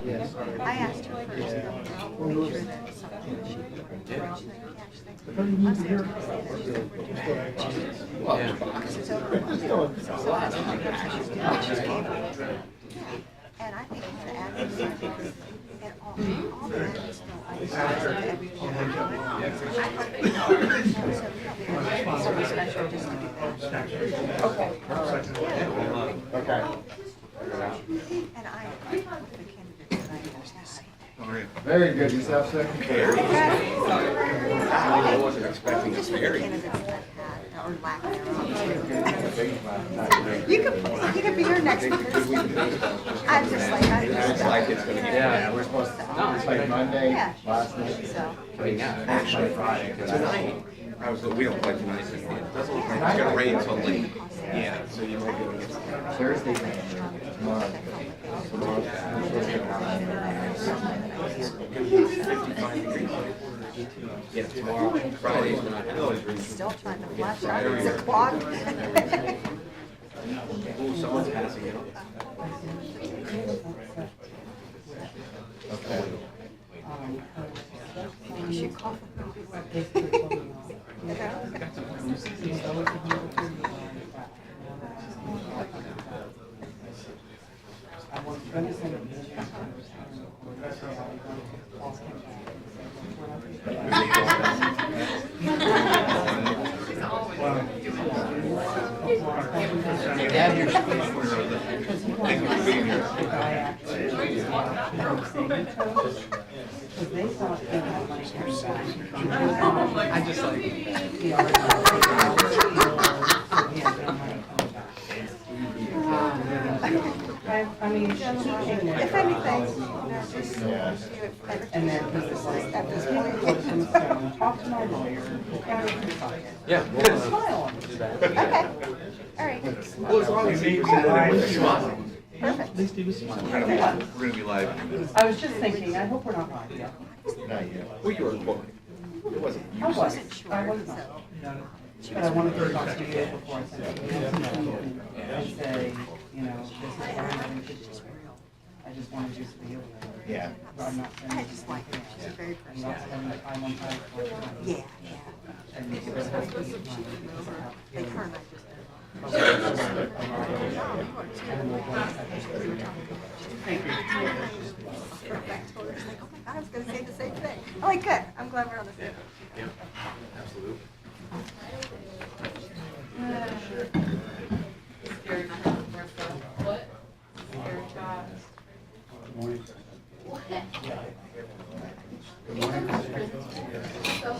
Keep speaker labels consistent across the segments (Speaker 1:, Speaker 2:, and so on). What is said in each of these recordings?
Speaker 1: Yes.
Speaker 2: I asked her first, make sure that something she
Speaker 1: Well,
Speaker 2: it's overwhelming. So that's what she's able to do. And I think the admin side, because and all the admin stuff, I decided to every so we don't something special just to do that.
Speaker 1: okay. Okay.
Speaker 2: And I the candidates that I have.
Speaker 1: Very good. Yourself, Secretary?
Speaker 2: I wasn't expecting this very. Candidates that had or lack thereof. You could be your next person. I'm just like it's gonna be.
Speaker 1: Yeah, we're supposed to. No, it's like Monday, last night.
Speaker 2: So.
Speaker 3: I mean, yeah, actually Friday, tonight, we don't play tonight, it doesn't look like it's gonna rain until late. Yeah, so you might go against
Speaker 1: Thursday, tomorrow. Tomorrow.
Speaker 3: Yeah, tomorrow, Friday's not.
Speaker 2: Still trying to flash out the clock.
Speaker 3: Oh, someone's passing it.
Speaker 1: Okay.
Speaker 2: You should call them.
Speaker 4: They thought they had money to spend.
Speaker 3: I just like.
Speaker 4: I mean, he came in.
Speaker 2: If anything, just
Speaker 4: And then he was like, at this point, I was going to talk to my lawyer,
Speaker 3: Yeah.
Speaker 4: smile on his face.
Speaker 2: okay, all right,
Speaker 3: Well, as long as he was smiling.
Speaker 2: perfect.
Speaker 3: We're gonna be live.
Speaker 4: I was just thinking, I hope we're not live yet.
Speaker 1: Not yet.
Speaker 3: Well, you were recording. It wasn't.
Speaker 4: I wasn't, I was not. But I wanted to talk to you before I sent it to you and say, you know, this is what I'm going to do. I just wanted you to be able to.
Speaker 1: Yeah.
Speaker 4: I'm not
Speaker 2: I
Speaker 4: sending
Speaker 2: just like her, she's very
Speaker 4: I'm not
Speaker 2: personal.
Speaker 4: spending time on time.
Speaker 2: Yeah, yeah.
Speaker 4: And
Speaker 2: Like her and I just.
Speaker 4: Thank you.
Speaker 2: Back to her, she's like, oh my God, I was gonna say the same thing. I'm like, good, I'm glad we're on the same.
Speaker 3: Yeah, absolutely.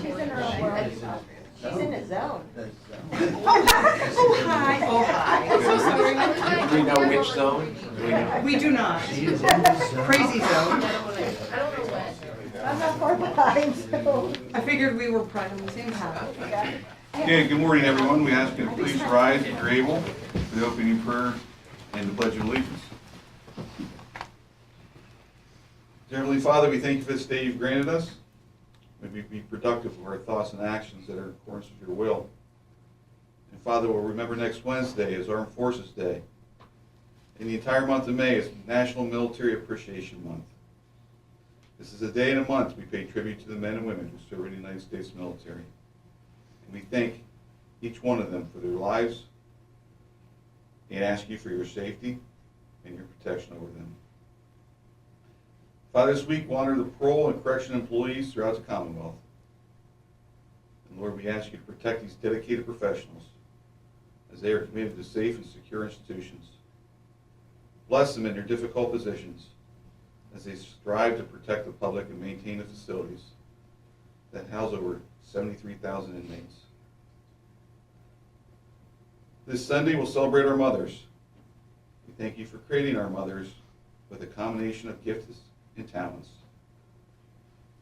Speaker 2: She's in her own world. She's in the zone.
Speaker 4: Oh, hi. Oh, hi.
Speaker 3: Do we know which zone? Do we know?
Speaker 4: We do not. Crazy zone.
Speaker 2: I'm not far behind, so.
Speaker 4: I figured we were probably on the same path.
Speaker 5: Okay, good morning, everyone. We ask you to please rise if you're able for the opening prayer and the Pledge of Allegiance. Dear Heavenly Father, we thank you for this day you've granted us. May we be productive of our thoughts and actions that are in accordance with your will. And Father, we'll remember next Wednesday as Armed Forces Day. And the entire month of May is National Military Appreciation Month. This is a day and a month we pay tribute to the men and women who serve in the United States military. And we thank each one of them for their lives and ask you for your safety and your protection over them. Father, this week we'll honor the parole and correction employees throughout the Commonwealth. And Lord, we ask you to protect these dedicated professionals as they are committed to safe and secure institutions. Bless them in their difficult positions as they strive to protect the public and maintain the facilities that house over 73,000 inmates. This Sunday we'll celebrate our mothers. We thank you for creating our mothers with a combination of gifts and talents.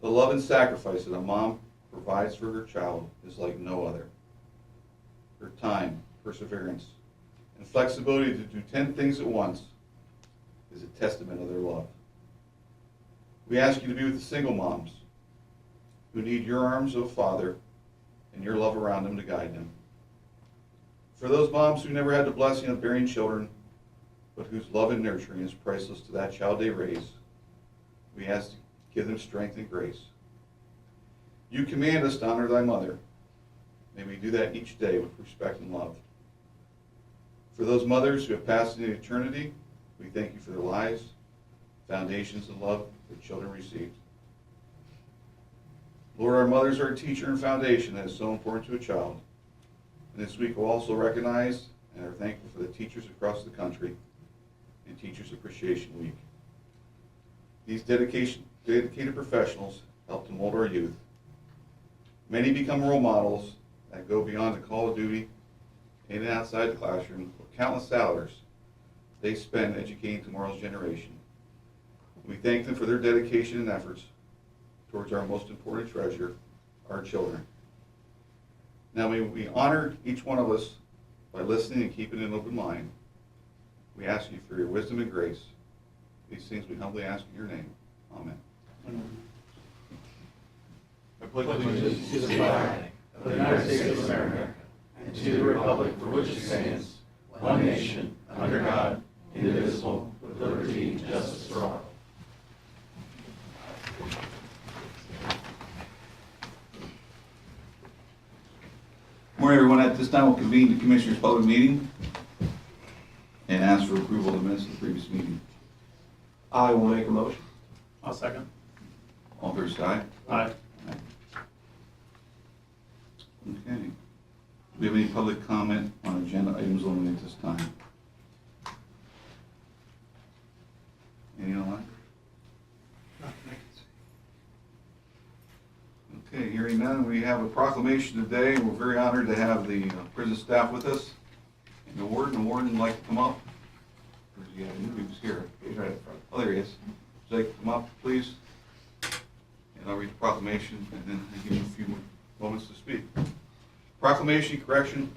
Speaker 5: The love and sacrifice that a mom provides for her child is like no other. Her time, perseverance, and flexibility to do 10 things at once is a testament of their love. We ask you to be with the single moms who need your arms, O Father, and your love around them to guide them. For those moms who never had the blessing of bearing children, but whose love and nurturing is priceless to that child they raise, We ask to give them strength and grace. You command us to honor thy mother. May we do that each day with respect and love. For those mothers who have passed into eternity, we thank you for their lives, foundations of love their children received. Lord, our mothers are a teacher and foundation that is so important to a child. And this week we'll also recognize and are thankful for the teachers across the country and Teachers Appreciation Week. These dedicated professionals help to mold our youth. Many become role models that go beyond the call of duty in and outside the classroom with countless hours they spend educating tomorrow's generation. We thank them for their dedication and efforts towards our most important treasure, our children. Now may we honor each one of us by listening and keeping an open mind. We ask you for your wisdom and grace. These things we humbly ask in your name. Amen.
Speaker 6: I pledge allegiance to the flag of the United States of America and to the republic for which it stands, one nation, under God, indivisible, with liberty and justice for all.
Speaker 5: Morning, everyone. At this time, we'll convene the Commissioners' public meeting and ask for approval of the minutes of the previous meeting.
Speaker 6: I will make a motion.
Speaker 7: I'll second.
Speaker 5: All fair side?
Speaker 7: Aye.
Speaker 5: Okay. Do we have any public comment on agenda items only at this time? Any online? Okay, hearing none, we have a proclamation today. We're very honored to have the prison staff with us. And the warden would like to come up. Or is he at? He was here. He's right in front. Oh, there he is. Would you like to come up, please? And I'll read the proclamation and then I'll give you a few more moments to speak. Proclamation Correction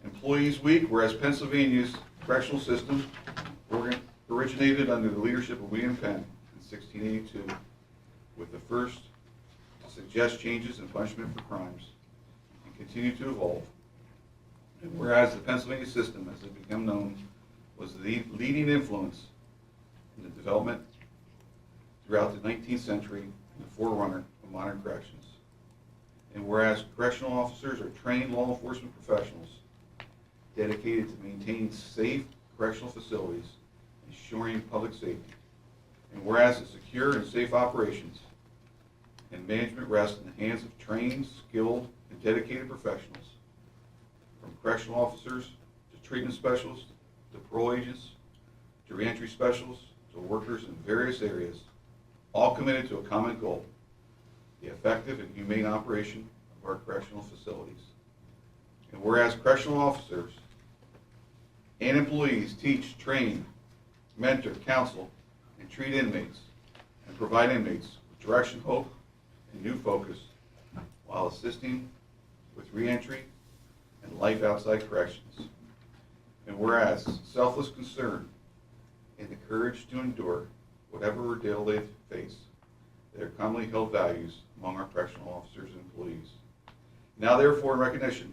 Speaker 5: Employees Week, whereas Pennsylvania's correctional system originated under the leadership of William Penn in 1682, with the first to suggest changes in punishment for crimes, and continue to evolve. And whereas the Pennsylvania system, as it became known, was the leading influence in the development throughout the 19th century and the forerunner of modern corrections. And whereas correctional officers are trained law enforcement professionals dedicated to maintaining safe correctional facilities, ensuring public safety. And whereas the secure and safe operations and management rest in the hands of trained, skilled, and dedicated professionals, from correctional officers to treatment specialists, to parole agents, to reentry specialists, to workers in various areas, all committed to a common goal: the effective and humane operation of our correctional facilities. And whereas correctional officers and employees teach, train, mentor, counsel, and treat inmates, and provide inmates with direction, hope, and new focus, while assisting with reentry and life outside corrections. And whereas selfless concern and the courage to endure whatever ordeal they face, they are commonly held values among our correctional officers and employees. Now therefore, in recognition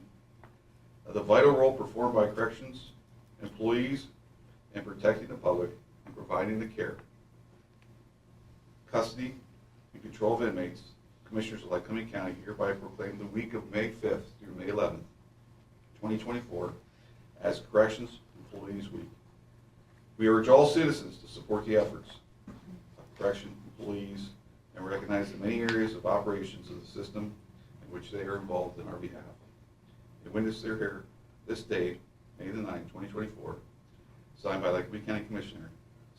Speaker 5: of the vital role performed by corrections employees in protecting the public and providing the care, custody, and control of inmates, Commissioners of Lycoming County hereby proclaim the week of May 5th through May 11th, 2024 as Corrections Employees Week. We urge all citizens to support the efforts of correction employees and recognize the many areas of operations of the system in which they are involved in our behalf. And witness their here this day, May the 9th, 2024, signed by Lycoming County Commissioner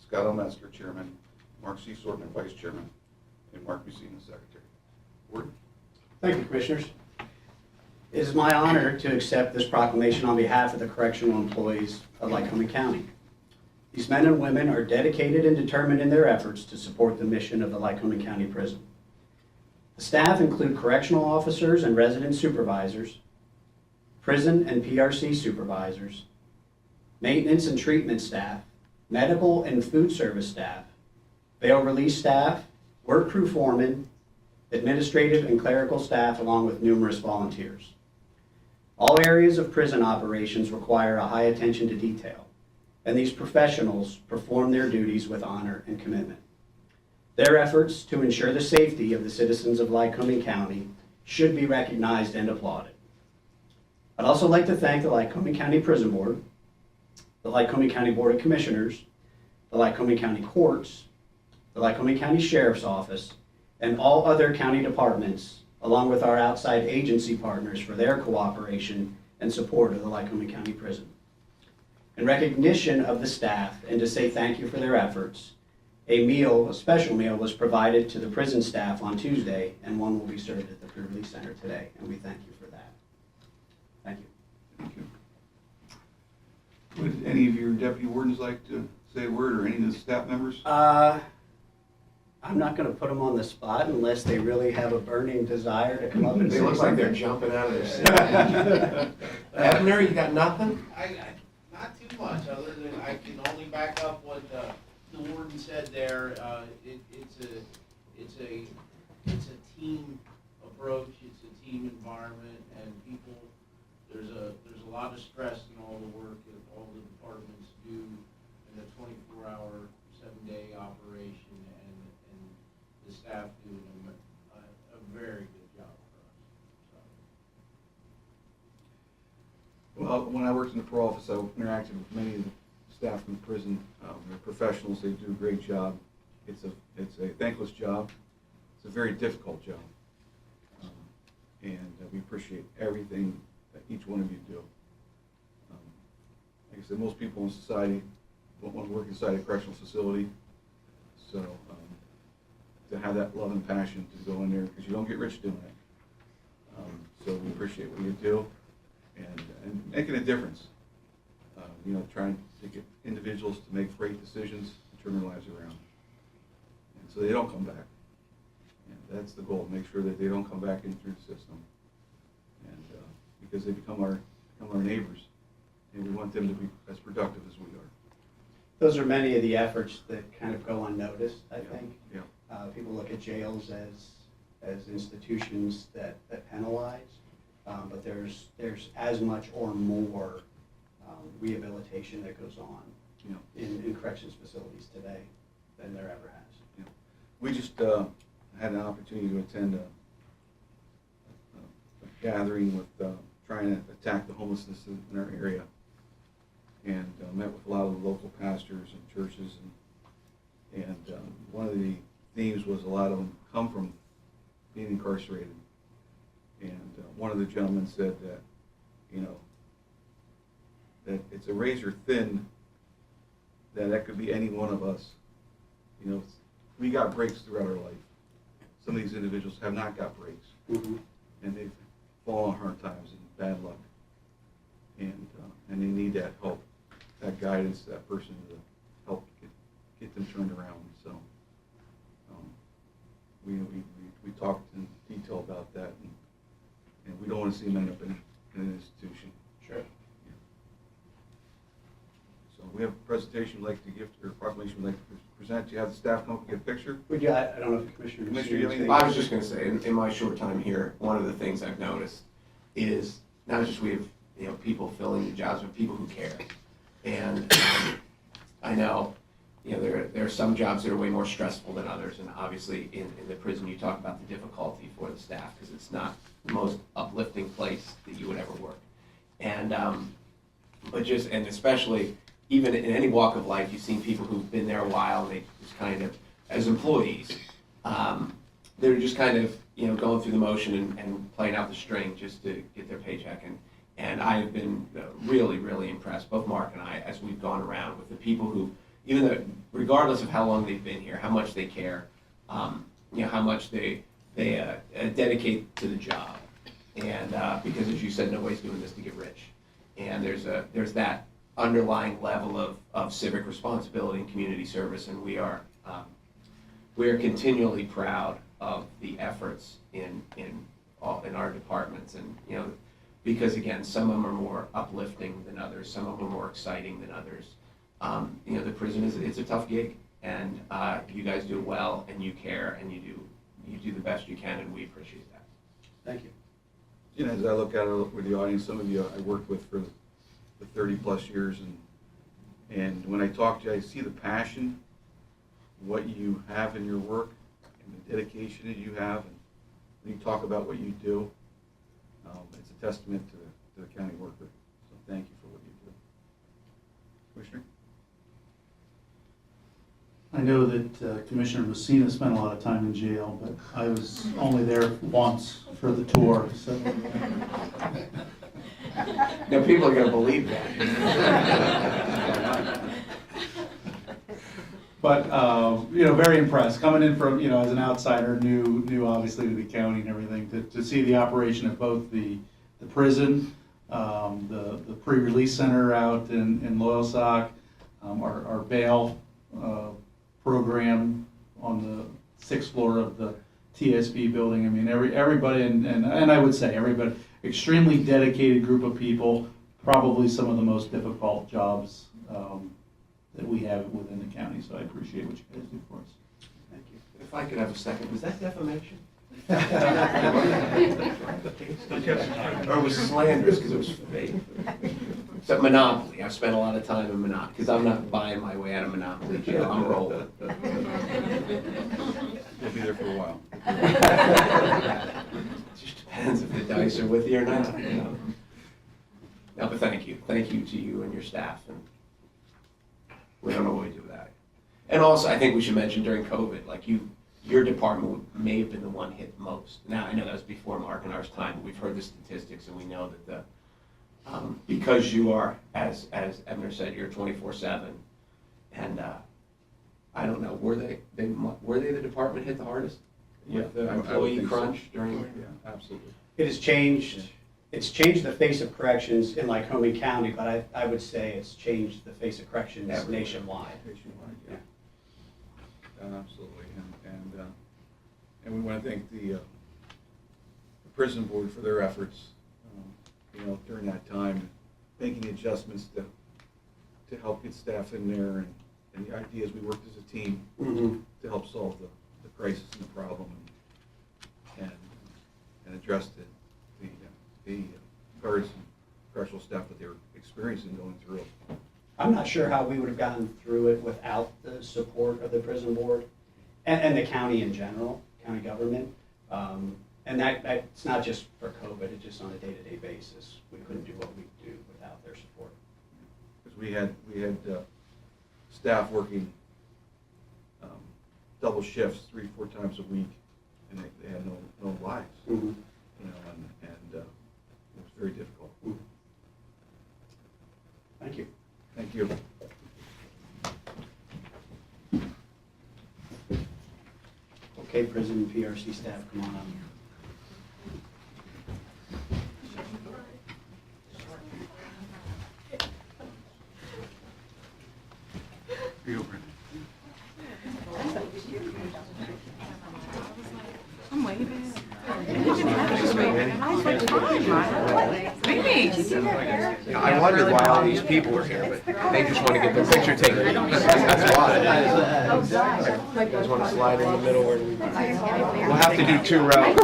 Speaker 5: Scott L. Metzger, Chairman, Mark C. Sortman, Vice Chairman, and Mark Mussina, Secretary. Word.
Speaker 8: Thank you, Commissioners. It is my honor to accept this proclamation on behalf of the correctional employees of Lycoming County. These men and women are dedicated and determined in their efforts to support the mission of the Lycoming County Prison. The staff include correctional officers and resident supervisors, prison and PRC supervisors, maintenance and treatment staff, medical and food service staff, bail release staff, work crew foremen, administrative and clerical staff, along with numerous volunteers. All areas of prison operations require a high attention to detail, and these professionals perform their duties with honor and commitment. Their efforts to ensure the safety of the citizens of Lycoming County should be recognized and applauded. I'd also like to thank the Lycoming County Prison Board, the Lycoming County Board of Commissioners, the Lycoming County Courts, the Lycoming County Sheriff's Office, and all other county departments, along with our outside agency partners for their cooperation and support of the Lycoming County Prison. In recognition of the staff and to say thank you for their efforts, a special meal was provided to the prison staff on Tuesday, and one will be served at the pre-release center today, and we thank you for that. Thank you.
Speaker 5: Thank you. Would any of your deputy wardens like to say a word, or any of the staff members?
Speaker 8: I'm not gonna put them on the spot unless they really have a burning desire to come up and
Speaker 3: They
Speaker 8: say
Speaker 3: look like they're
Speaker 8: something.
Speaker 3: jumping out of their seat. Abner, you got nothing?
Speaker 7: Not too much, other than I can only back up what the warden said there. It's a team approach, it's a team environment, and people, there's a lot of stress in all the work that all the departments do in a 24-hour, 7-day operation, and the staff do a very good job for us. So.
Speaker 5: Well, when I worked in the parole office, I interacted with many of the staff in the prison. They're professionals, they do a great job. It's a thankless job. It's a very difficult job. And we appreciate everything that each one of you do. Like I said, most people in society don't want to work inside a correctional facility. So to have that love and passion to go in there, because you don't get rich doing it. So we appreciate what you do and making a difference. You know, trying to get individuals to make great decisions and turn their lives around. And so they don't come back. And that's the goal, make sure that they don't come back in through the system. And because they become our neighbors, and we want them to be as productive as we are.
Speaker 8: Those are many of the efforts that kind of go unnoticed, I think.
Speaker 5: Yeah.
Speaker 8: People look at jails as institutions that penalize, but there's as much or more rehabilitation that goes on in corrections facilities today than there ever has.
Speaker 5: Yeah. We just had an opportunity to attend a gathering with trying to attack the homelessness in our area, and met with a lot of the local pastors and churches, and one of the themes was a lot of them come from being incarcerated, and one of the gentlemen said that, you know, that it's a razor thin, that could be any one of us. You know, we got breaks throughout our life. Some of these individuals have not got breaks, and they've fallen on hard times and bad luck, and they need that help, that guidance, that person to help get them turned around. So we talked in detail about that, and we don't want to see them end up in an institution.
Speaker 8: Sure.
Speaker 5: So we have a presentation we'd like to give, or a proclamation we'd like to present. Do you have the staff come up and get a picture?
Speaker 8: I don't know if the Commissioner.
Speaker 5: Commissioner, you have anything?
Speaker 3: I was just gonna say, in my short time here, one of the things I've noticed is not just we have, people filling the jobs, but people who care. And I know, there are some jobs that are way more stressful than others, and obviously in the prison you talk about the difficulty for the staff, because it's not the most uplifting place that you would ever work. And and especially even in any walk of life, you've seen people who've been there a while, and they just kind of, as employees, they're just kind of, going through the motion and playing out the string just to get their paycheck. And I've been really, really impressed, both Mark and I, as we've gone around with the people who, even though, regardless of how long they've been here, how much they care, how much they dedicate to the job. And because, as you said, nobody's doing this to get rich. And there's that underlying level of civic responsibility and community service, and we are continually proud of the efforts in our departments, and because again, some of them are more uplifting than others, some of them are more exciting than others. The prison it's a tough gig, and you guys do it well, and you care, and you do the best you can, and we appreciate that.
Speaker 8: Thank you.
Speaker 5: As I look at it with the audience, some of you I worked with for 30 plus years, and when I talk to you, I see the passion what you have in your work and the dedication that you have, and when you talk about what you do, it's a testament to the county worker. So thank you for what you do. Commissioner?
Speaker 6: I know that Commissioner Messina spent a lot of time in jail, but I was only there once for the tour, so.
Speaker 3: Now, people are gonna believe that.
Speaker 6: But, very impressed, coming in from, as an outsider, new obviously to the county and everything, to see the operation of both the prison, the pre-release center out in Loyalsock, our bail program on the 6th floor of the TSB building. I mean, everybody, and I would say everybody, extremely dedicated group of people, probably some of the most difficult jobs that we have within the county, so I appreciate what you guys do for us.
Speaker 3: Thank you. If I could have a second, was that defamation? Or was slanderous because it was fake? Except Monopoly, I've spent a lot of time in Monopoly, because I'm not buying my way out of Monopoly jail, I'm rolling.
Speaker 5: We'll be there for a while.
Speaker 3: It just depends if the dice are with you or not, No, but thank you to you and your staff, and we don't know what we do without it. And also, I think we should mention during COVID, like your department may have been the one hit most. Now, I know that was before Mark and ours time, but we've heard the statistics, and we know that because you are, as Ebner said, you're 24/7, and I don't know, were they the department hit the hardest with the
Speaker 5: I would
Speaker 3: employee
Speaker 5: think so.
Speaker 3: crunch during?
Speaker 5: Yeah, absolutely.
Speaker 8: It has changed, it's changed the face of corrections in Lycoming County, but I would say it's changed the face of corrections
Speaker 3: Everywhere.
Speaker 8: nationwide.
Speaker 5: Nationwide, yeah. Absolutely, and we want to thank the prison board for their efforts, during that time, making adjustments to help get staff in there, and the idea is we worked as a team
Speaker 3: Mm-hmm.
Speaker 5: to help solve the crisis and the problem, and address the guards and correctional staff that they were experiencing going through it.
Speaker 8: I'm not sure how we would have gotten through it without the support of the prison board and the county in general, county government. And it's not just for COVID, it's just on a day-to-day basis. We couldn't do what we do without their support.
Speaker 5: Because we had staff working double shifts 3-4 times a week, and they had no lives,
Speaker 8: Mm-hmm.
Speaker 5: and it was very difficult.
Speaker 8: Thank you.
Speaker 5: Thank you.
Speaker 8: Okay, prison PRC staff, come on up.
Speaker 9: I'm waving. I was like, fine, Mimi.
Speaker 3: I wondered why all these people were here, but they just want to get their picture taken. That's why. You guys want to slide in the middle where we... We'll have to do 2 rows,
Speaker 9: I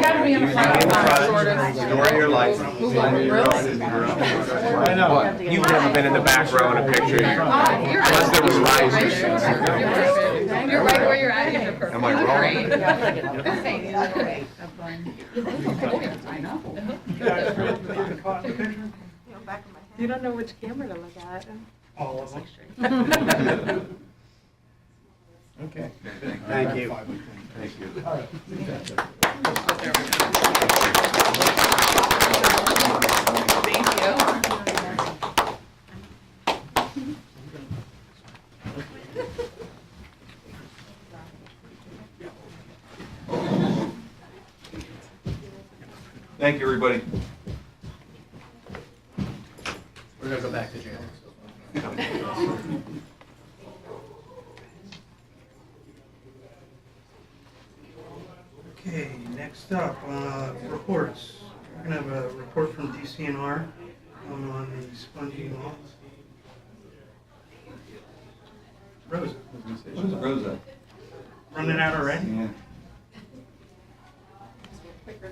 Speaker 9: gotta be in the front.
Speaker 3: Story of your life.
Speaker 6: I know.
Speaker 3: You've never been in the back row in a picture. Unless there was risers.
Speaker 9: You're right where you're at.
Speaker 3: Am I wrong?
Speaker 9: I know.
Speaker 10: You don't know which camera to look at.
Speaker 6: All of them.
Speaker 3: Okay.
Speaker 8: Thank you.
Speaker 3: Thank you.
Speaker 9: Thank you.
Speaker 5: Thank you, everybody.
Speaker 8: We're gonna go back to jail.
Speaker 11: Okay, next up, reports. We're gonna have a report from DCNR on the spongy moth. Rosa,
Speaker 5: What is Rosa?
Speaker 11: running out already?
Speaker 5: Yeah.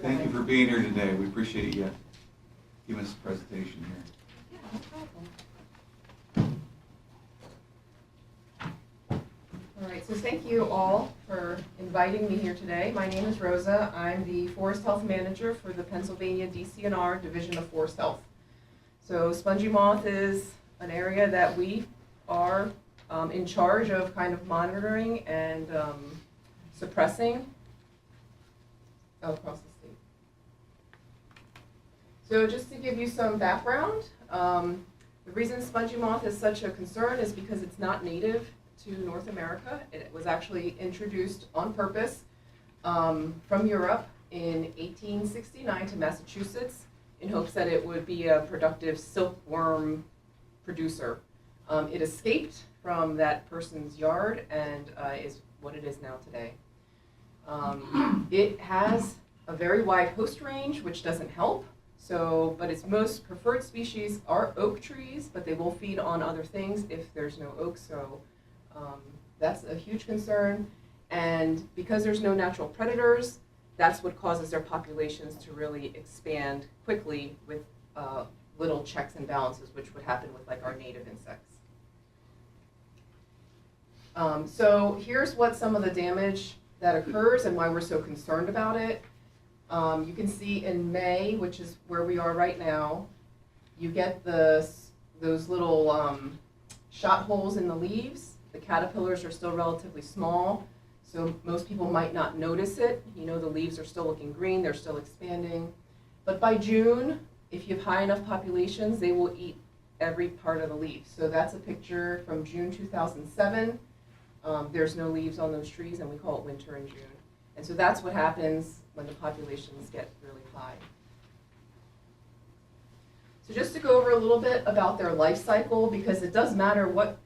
Speaker 5: Thank you for being here today. We appreciate you giving us a presentation here.
Speaker 9: right, so thank you all for inviting me here today. My name is Rosa. I'm the Forest Health Manager for the Pennsylvania DCNR Division of Forest Health. So spongy moth is an area that we are in charge of kind of monitoring and suppressing across the state. So just to give you some background, the reason spongy moth is such a concern is because it's not native to North America. It was actually introduced on purpose from Europe in 1869 to Massachusetts in hopes that it would be a productive silkworm producer. It escaped from that person's yard and is what it is now today. It has a very wide host range, which doesn't help. So, but its most preferred species are oak trees, but they will feed on other things if there's no oak. So that's a huge concern. And because there's no natural predators, that's what causes their populations to really expand quickly with little checks and balances, which would happen with like our native insects. So here's what some of the damage that occurs and why we're so concerned about it. You can see in May, which is where we are right now, you get those little shot holes in the leaves. The caterpillars are still relatively small, so most people might not notice it. You know, the leaves are still looking green, they're still expanding. But by June, if you have high enough populations, they will eat every part of the leaf. So that's a picture from June 2007. There's no leaves on those trees, and we call it winter in June. And so that's what happens when the populations get really high. So just to go over a little bit about their life cycle, because it does matter what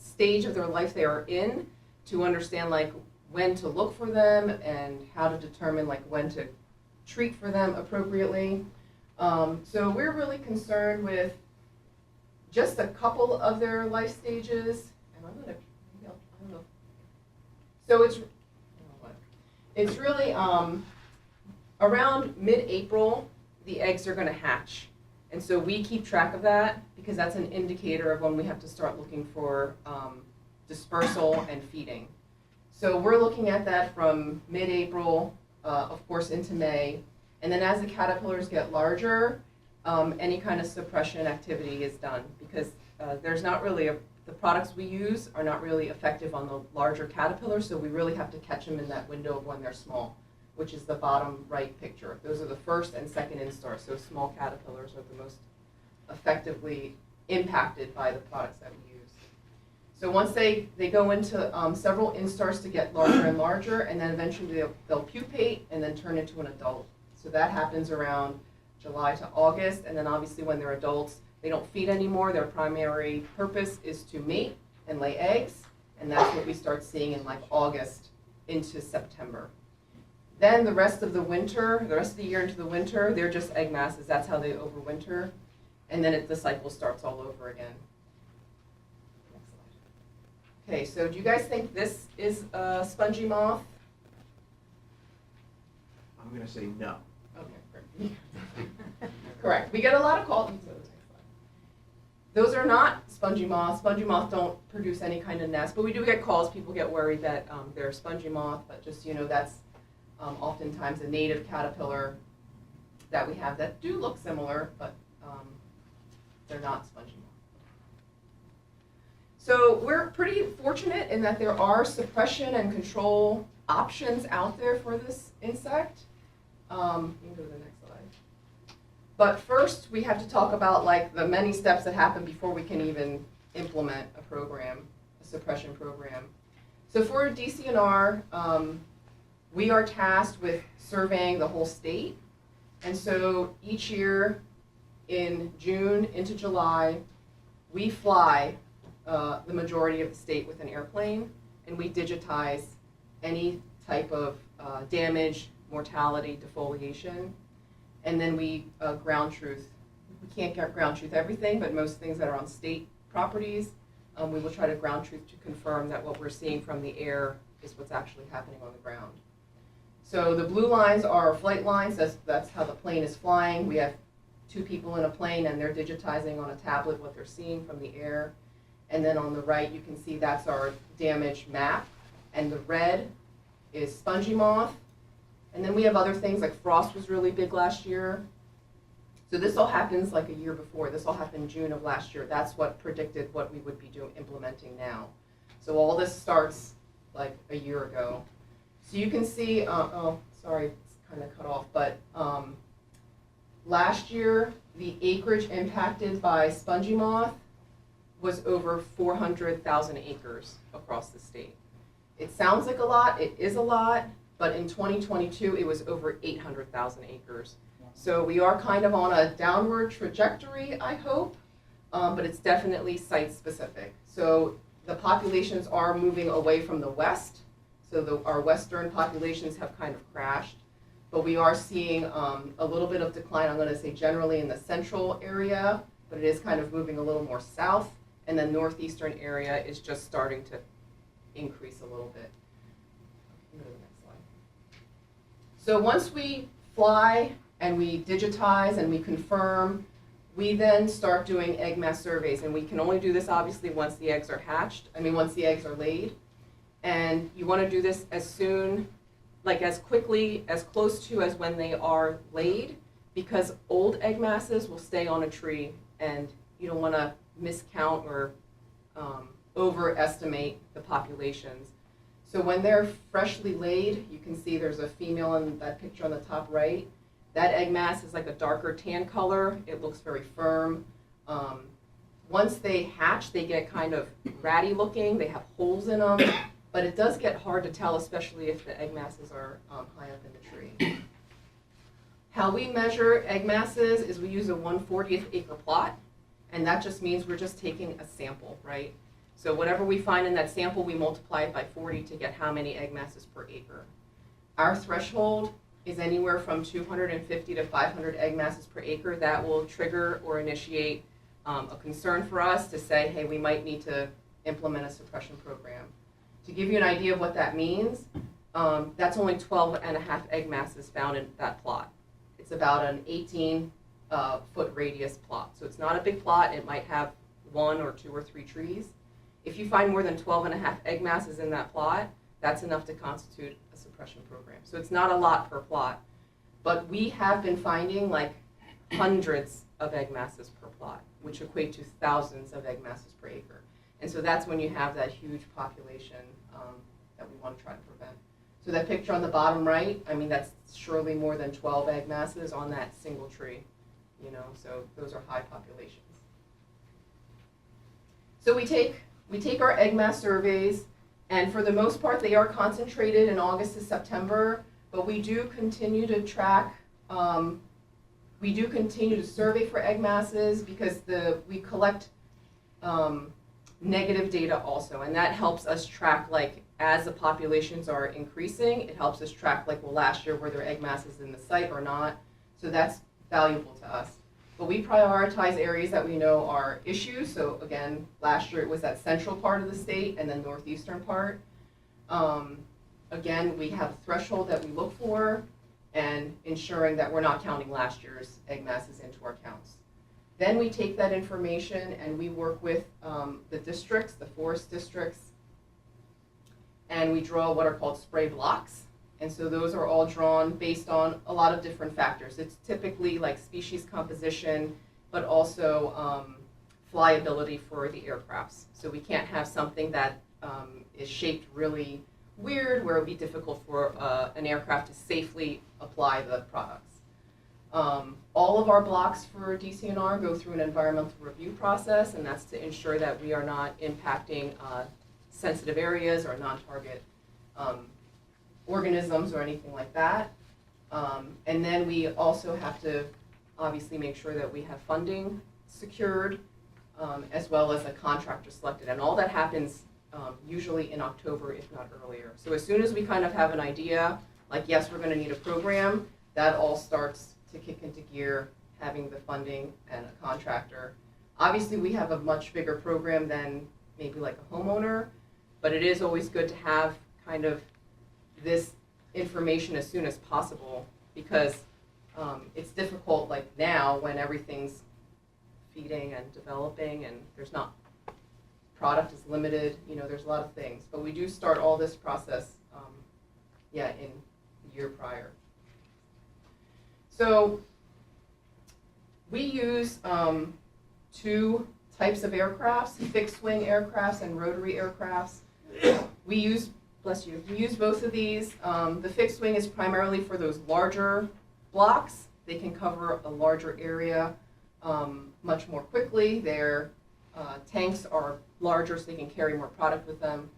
Speaker 9: stage of their life they are in to understand like when to look for them and how to determine like when to treat for them appropriately. So we're really concerned with just a couple of their life stages. And I'm gonna, I don't know. So it's really around mid-April, the eggs are going to hatch. And so we keep track of that because that's an indicator of when we have to start looking for dispersal and feeding. So we're looking at that from mid-April, of course, into May. And then as the caterpillars get larger, any kind of suppression activity is done because there's not really the products we use are not really effective on the larger caterpillars, so we really have to catch them in that window of when they're small, which is the bottom right picture. Those are the first and second instars, so small caterpillars are the most effectively impacted by the products that we use. So once they go into several instars to get larger and larger, and then eventually they'll pupate and then turn into an adult. So that happens around July to August, and then obviously when they're adults, they don't feed anymore. Their primary purpose is to mate and lay eggs, and that's what we start seeing in like August into September. Then the rest of the winter, the rest of the year into the winter, they're just egg masses. That's how they overwinter, and then the cycle starts all over again. Next slide. Okay, so do you guys think this is a spongy moth?
Speaker 3: I'm going to say no.
Speaker 9: Okay, great. Correct. We get a lot of calls. Those are not spongy moths. Spongy moths don't produce any kind of nest, but we do get calls. People get worried that they're a spongy moth, but just, you know, that's oftentimes a native caterpillar that we have that do look similar, but they're not spongy moths. So we're pretty fortunate in that there are suppression and control options out there for this insect. You can go to the next slide. But first, we have to talk about like the many steps that happen before we can even implement a program, a suppression program. So for DCNR, we are tasked with surveying the whole state. And so each year in June into July, we fly the majority of the state with an airplane, and we digitize any type of damage, mortality, defoliation. And then we ground truth. We can't ground truth everything, but most things that are on state properties, we will try to ground truth to confirm that what we're seeing from the air is what's actually happening on the ground. So the blue lines are flight lines. That's how the plane is flying. We have two people in a plane, and they're digitizing on a tablet what they're seeing from the air. And then on the right, you can see that's our damage map. And the red is spongy moth. And then we have other things like frost was really big last year. So this all happens like a year before. This all happened June of last year. That's what predicted what we would be implementing now. So all this starts like a year ago. So you can see, oh, sorry, it's kind of cut off, but last year, the acreage impacted by spongy moth was over 400,000 acres across the state. It sounds like a lot, it is a lot, but in 2022, it was over 800,000 acres. So we are kind of on a downward trajectory, I hope, but it's definitely site-specific. So the populations are moving away from the west, so our western populations have kind of crashed, but we are seeing a little bit of decline, I'm going to say generally in the central area, but it is kind of moving a little more south, and the northeastern area is just starting to increase a little bit. Go to the next slide. So once we fly and we digitize and we confirm, we then start doing egg mass surveys, and we can only do this obviously once the eggs are hatched, once the eggs are laid. And you want to do this as soon, like as quickly, as close to as when they are laid, because old egg masses will stay on a tree, and you don't want to miscount or overestimate the populations. So when they're freshly laid, you can see there's a female in that picture on the top right. That egg mass is like a darker tan color. It looks very firm. Once they hatch, they get kind of ratty looking. They have holes in them, but it does get hard to tell, especially if the egg masses are high up in the tree. How we measure egg masses is we use a 1/40th acre plot, and that just means we're just taking a sample, right? So whatever we find in that sample, we multiply it by 40 to get how many egg masses per acre. Our threshold is anywhere from 250 to 500 egg masses per acre. That will trigger or initiate a concern for us to say, hey, we might need to implement a suppression program. To give you an idea of what that means, that's only 12 and a half egg masses found in that plot. It's about an 18-foot radius plot. So it's not a big plot. It might have 1 or 2 or 3 trees. If you find more than 12 and a half egg masses in that plot, that's enough to constitute a suppression program. So it's not a lot per plot, but we have been finding like hundreds of egg masses per plot, which equate to thousands of egg masses per acre. And so that's when you have that huge population that we want to try to prevent. So that picture on the bottom right, that's surely more than 12 egg masses on that single tree, so those are high populations. So we take our egg mass surveys, and for the most part, they are concentrated in August to September, but we do continue to track, we do continue to survey for egg masses because we collect negative data also, and that helps us track, like, as the populations are increasing, it helps us track, like, well, last year were there egg masses in the site or not, so that's valuable to us. But we prioritize areas that we know are issues. So again, last year it was that central part of the state and the northeastern part. Again, we have a threshold that we look for and ensuring that we're not counting last year's egg masses into our counts. Then we take that information and we work with the districts, the forest districts, and we draw what are called spray blocks. And so those are all drawn based on a lot of different factors. It's typically like species composition, but also flyability for the aircrafts. So we can't have something that is shaped really weird where it would be difficult for an aircraft to safely apply the products. All of our blocks for DCNR go through an environmental review process, and that's to ensure that we are not impacting sensitive areas or non-target organisms or anything like that. And then we also have to obviously make sure that we have funding secured as well as a contractor selected. And all that happens usually in October, if not earlier. So as soon as we kind of have an idea, like, yes, we're going to need a program, that all starts to kick into gear, having the funding and a contractor. Obviously, we have a much bigger program than maybe like a homeowner, but it is always good to have kind of this information as soon as possible because it's difficult like now when everything's feeding and developing and there's not product is limited, there's a lot of things. But we do start all this process, in the year prior. So we use two types of aircrafts, fixed wing aircrafts and rotary aircrafts. We use both of these. The fixed wing is primarily for those larger blocks. They can cover a larger area much more quickly. Their tanks are larger, so they can carry more product with them.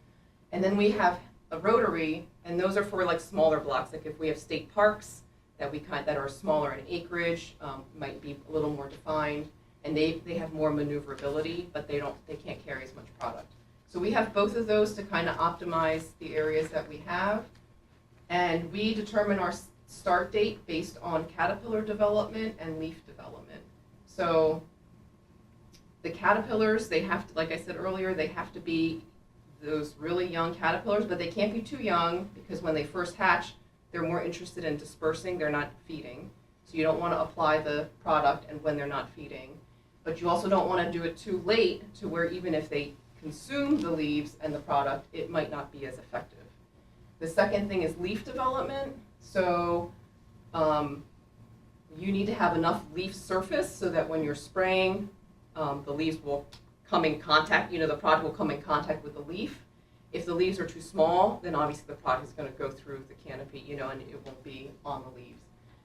Speaker 9: And then we have a rotary, and those are for like smaller blocks. Like if we have state parks that are smaller in acreage, might be a little more defined, and they have more maneuverability, but they can't carry as much product. So we have both of those to kind of optimize the areas that we have, and we determine our start date based on caterpillar development and leaf development. So the caterpillars, they have to, like I said earlier, they have to be those really young caterpillars, but they can't be too young because when they first hatch, they're more interested in dispersing, they're not feeding. So you don't want to apply the product and when they're not feeding. But you also don't want to do it too late to where even if they consume the leaves and the product, it might not be as effective. The second thing is leaf development. So you need to have enough leaf surface so that when you're spraying, the leaves will come in contact, the product will come in contact with the leaf. If the leaves are too small, then obviously the product is going to go through the canopy, and it won't be on the leaves.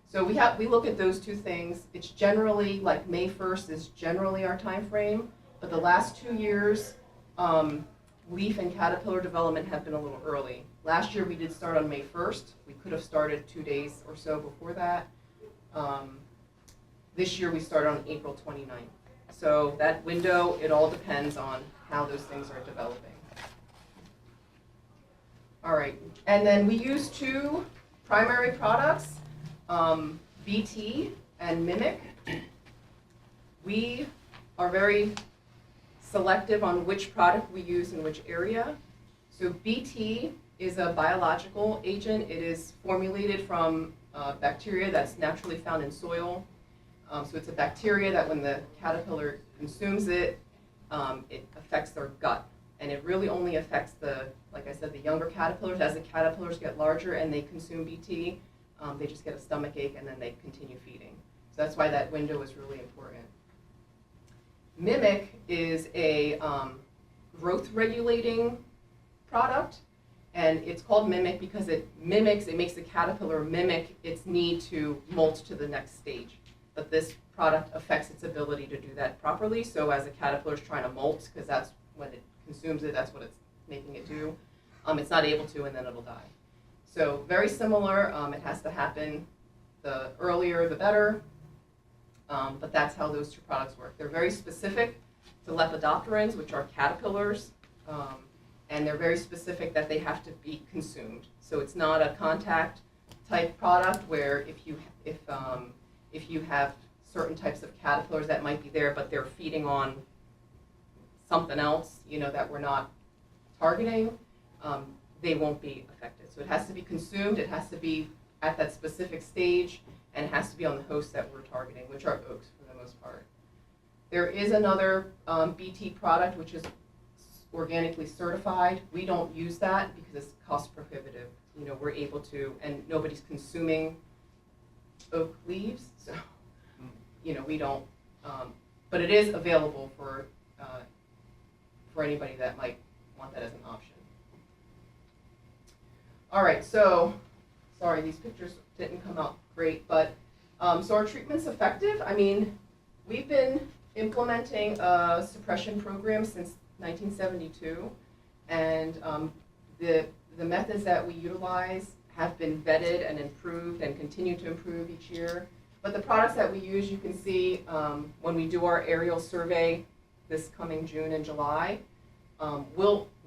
Speaker 9: So we look at those two things. It's generally, like May 1st is generally our time frame, but the last 2 years, leaf and caterpillar development have been a little early. Last year we did start on May 1st. We could have started 2 days or so before that. This year we started on April 29th. So that window, it all depends on how those things are developing. All right, and then we use two primary products, BT and Mimic. We are very selective on which product we use in which area. So BT is a biological agent. It is formulated from bacteria that's naturally found in soil. So it's a bacteria that when the caterpillar consumes it, it affects their gut. And it really only affects like I said, the younger caterpillars. As the caterpillars get larger and they consume BT, they just get a stomach ache and then they continue feeding. So that's why that window is really important. Mimic is a growth regulating product, and it's called Mimic because it makes the caterpillar mimic its need to molt to the next stage. But this product affects its ability to do that properly. So as a caterpillar is trying to molt, because that's when it consumes it, that's what it's making it do, it's not able to, and then it'll die. So very similar. It has to happen the earlier the better, but that's how those two products work. They're very specific to lepidopterans, which are caterpillars, and they're very specific that they have to be consumed. So it's not a contact type product where if you have certain types of caterpillars that might be there, but they're feeding on something else, that we're not targeting, they won't be affected. So it has to be consumed, it has to be at that specific stage, and it has to be on the hosts that we're targeting, which are oaks for the most part. There is another BT product which is organically certified. We don't use that because it's cost prohibitive. We're able to, and nobody's consuming oak leaves, so we don't. But it is available for anybody that might want that as an option. All right, so sorry, these pictures didn't come out great, but so our treatment's effective. I mean, we've been implementing a suppression program since 1972, and the methods that we utilize have been vetted and improved and continue to improve each year. But the products that we use, you can see when we do our aerial survey this coming June and July,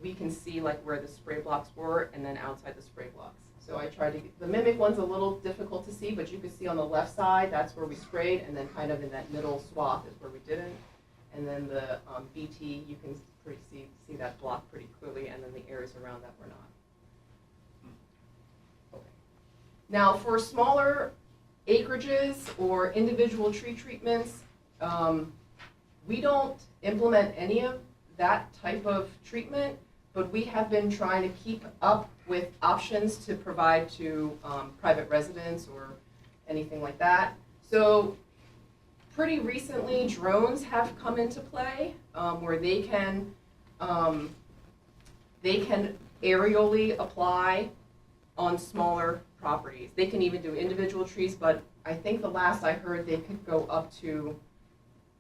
Speaker 9: we can see like where the spray blocks were and then outside the spray blocks. So I tried to, the Mimic one's a little difficult to see, but you can see on the left side, that's where we sprayed, and then kind of in that middle swath is where we didn't. And then the BT, you can see that block pretty clearly, and then the areas around that were not. Okay. Now for smaller acreages or individual tree treatments, we don't implement any of that type of treatment, but we have been trying to keep up with options to provide to private residents or anything like that. So pretty recently, drones have come into play where they can aerially apply on smaller properties. They can even do individual trees, but I think the last I heard they could go up to,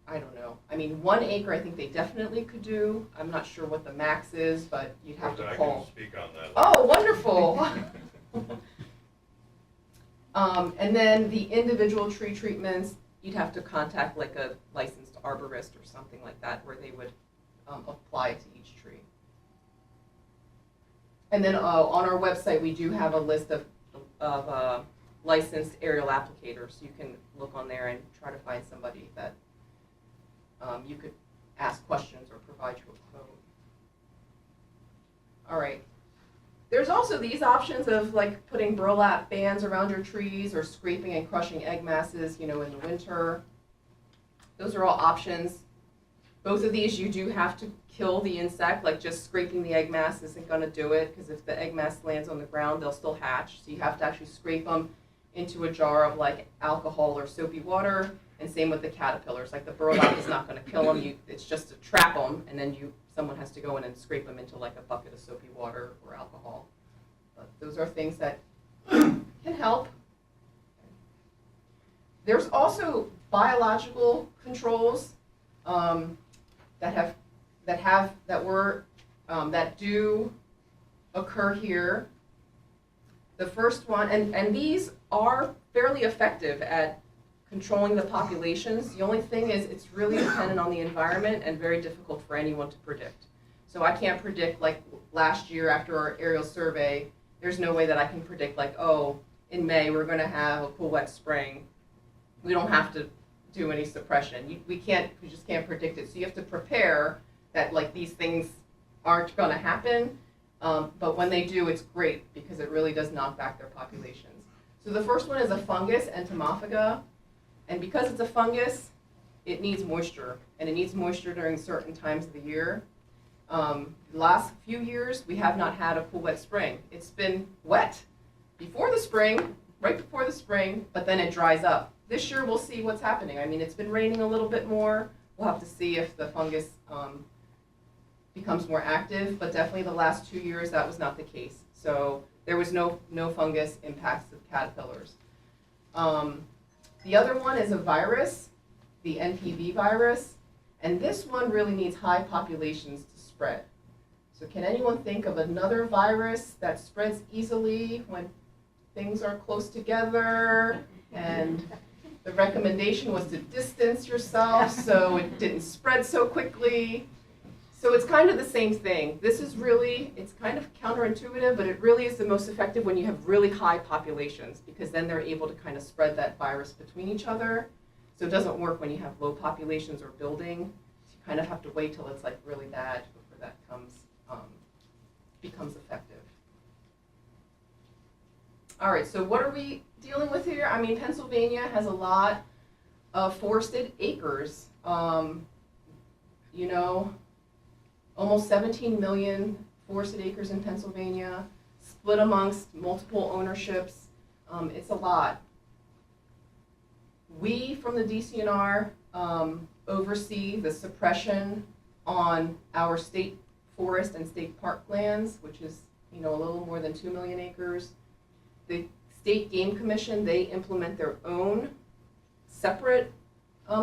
Speaker 9: I don't know. I mean, 1 acre I think they definitely could do. I'm not sure what the max is, but you'd have to
Speaker 6: I
Speaker 9: call.
Speaker 6: can speak on that.
Speaker 9: Oh, wonderful. And then the individual tree treatments, you'd have to contact like a licensed arborist or something like that where they would apply it to each tree. And then on our website, we do have a list of licensed aerial applicators. You can look on there and try to find somebody that you could ask questions or provide you a quote. All right. There's also these options of like putting burlap bands around your trees or scraping and crushing egg masses, in the winter. Those are all options. Both of these you do have to kill the insect, like just scraping the egg mass isn't going to do it because if the egg mass lands on the ground, they'll still hatch. So you have to actually scrape them into a jar of like alcohol or soapy water, and same with the caterpillars. Like the burlap is not going to kill them, it's just to trap them, and then someone has to go in and scrape them into like a bucket of soapy water or alcohol. But those are things that can help. There's also biological controls that do occur here. The first one, and these are fairly effective at controlling the populations. The only thing is it's really dependent on the environment and very difficult for anyone to predict. So I can't predict, like last year after our aerial survey, there's no way that I can predict like, oh, in May we're going to have a cool wet spring. We don't have to do any suppression. We just can't predict it. So you have to prepare that like these things aren't going to happen. But when they do, it's great because it really does knock back their populations. So the first one is a fungus, Entomophaga. And because it's a fungus, it needs moisture. And it needs moisture during certain times of the year. The last few years, we have not had a cool, wet spring. It's been wet before the spring, right before the spring, but then it dries up. This year, we'll see what's happening. I mean, it's been raining a little bit more. We'll have to see if the fungus becomes more active, but definitely the last 2 years, that was not the case. So there was no fungus impacts of caterpillars. The other one is a virus, the NPV virus, and this one really needs high populations to spread. So can anyone think of another virus that spreads easily when things are close together and the recommendation was to distance yourself so it didn't spread so quickly? So it's kind of the same thing. This is really, it's kind of counterintuitive, but it really is the most effective when you have really high populations because then they're able to kind of spread that virus between each other. So it doesn't work when you have low populations or building. You kind of have to wait till it's like really bad before that becomes effective. All right, so what are we dealing with here? I mean, Pennsylvania has a lot of forested acres. Almost 17 million forested acres in Pennsylvania, split amongst multiple ownerships. It's a lot. We, from the DCNR, oversee the suppression on our state forest and state park lands, which is a little more than 2 million acres. The State Game Commission, they implement their own separate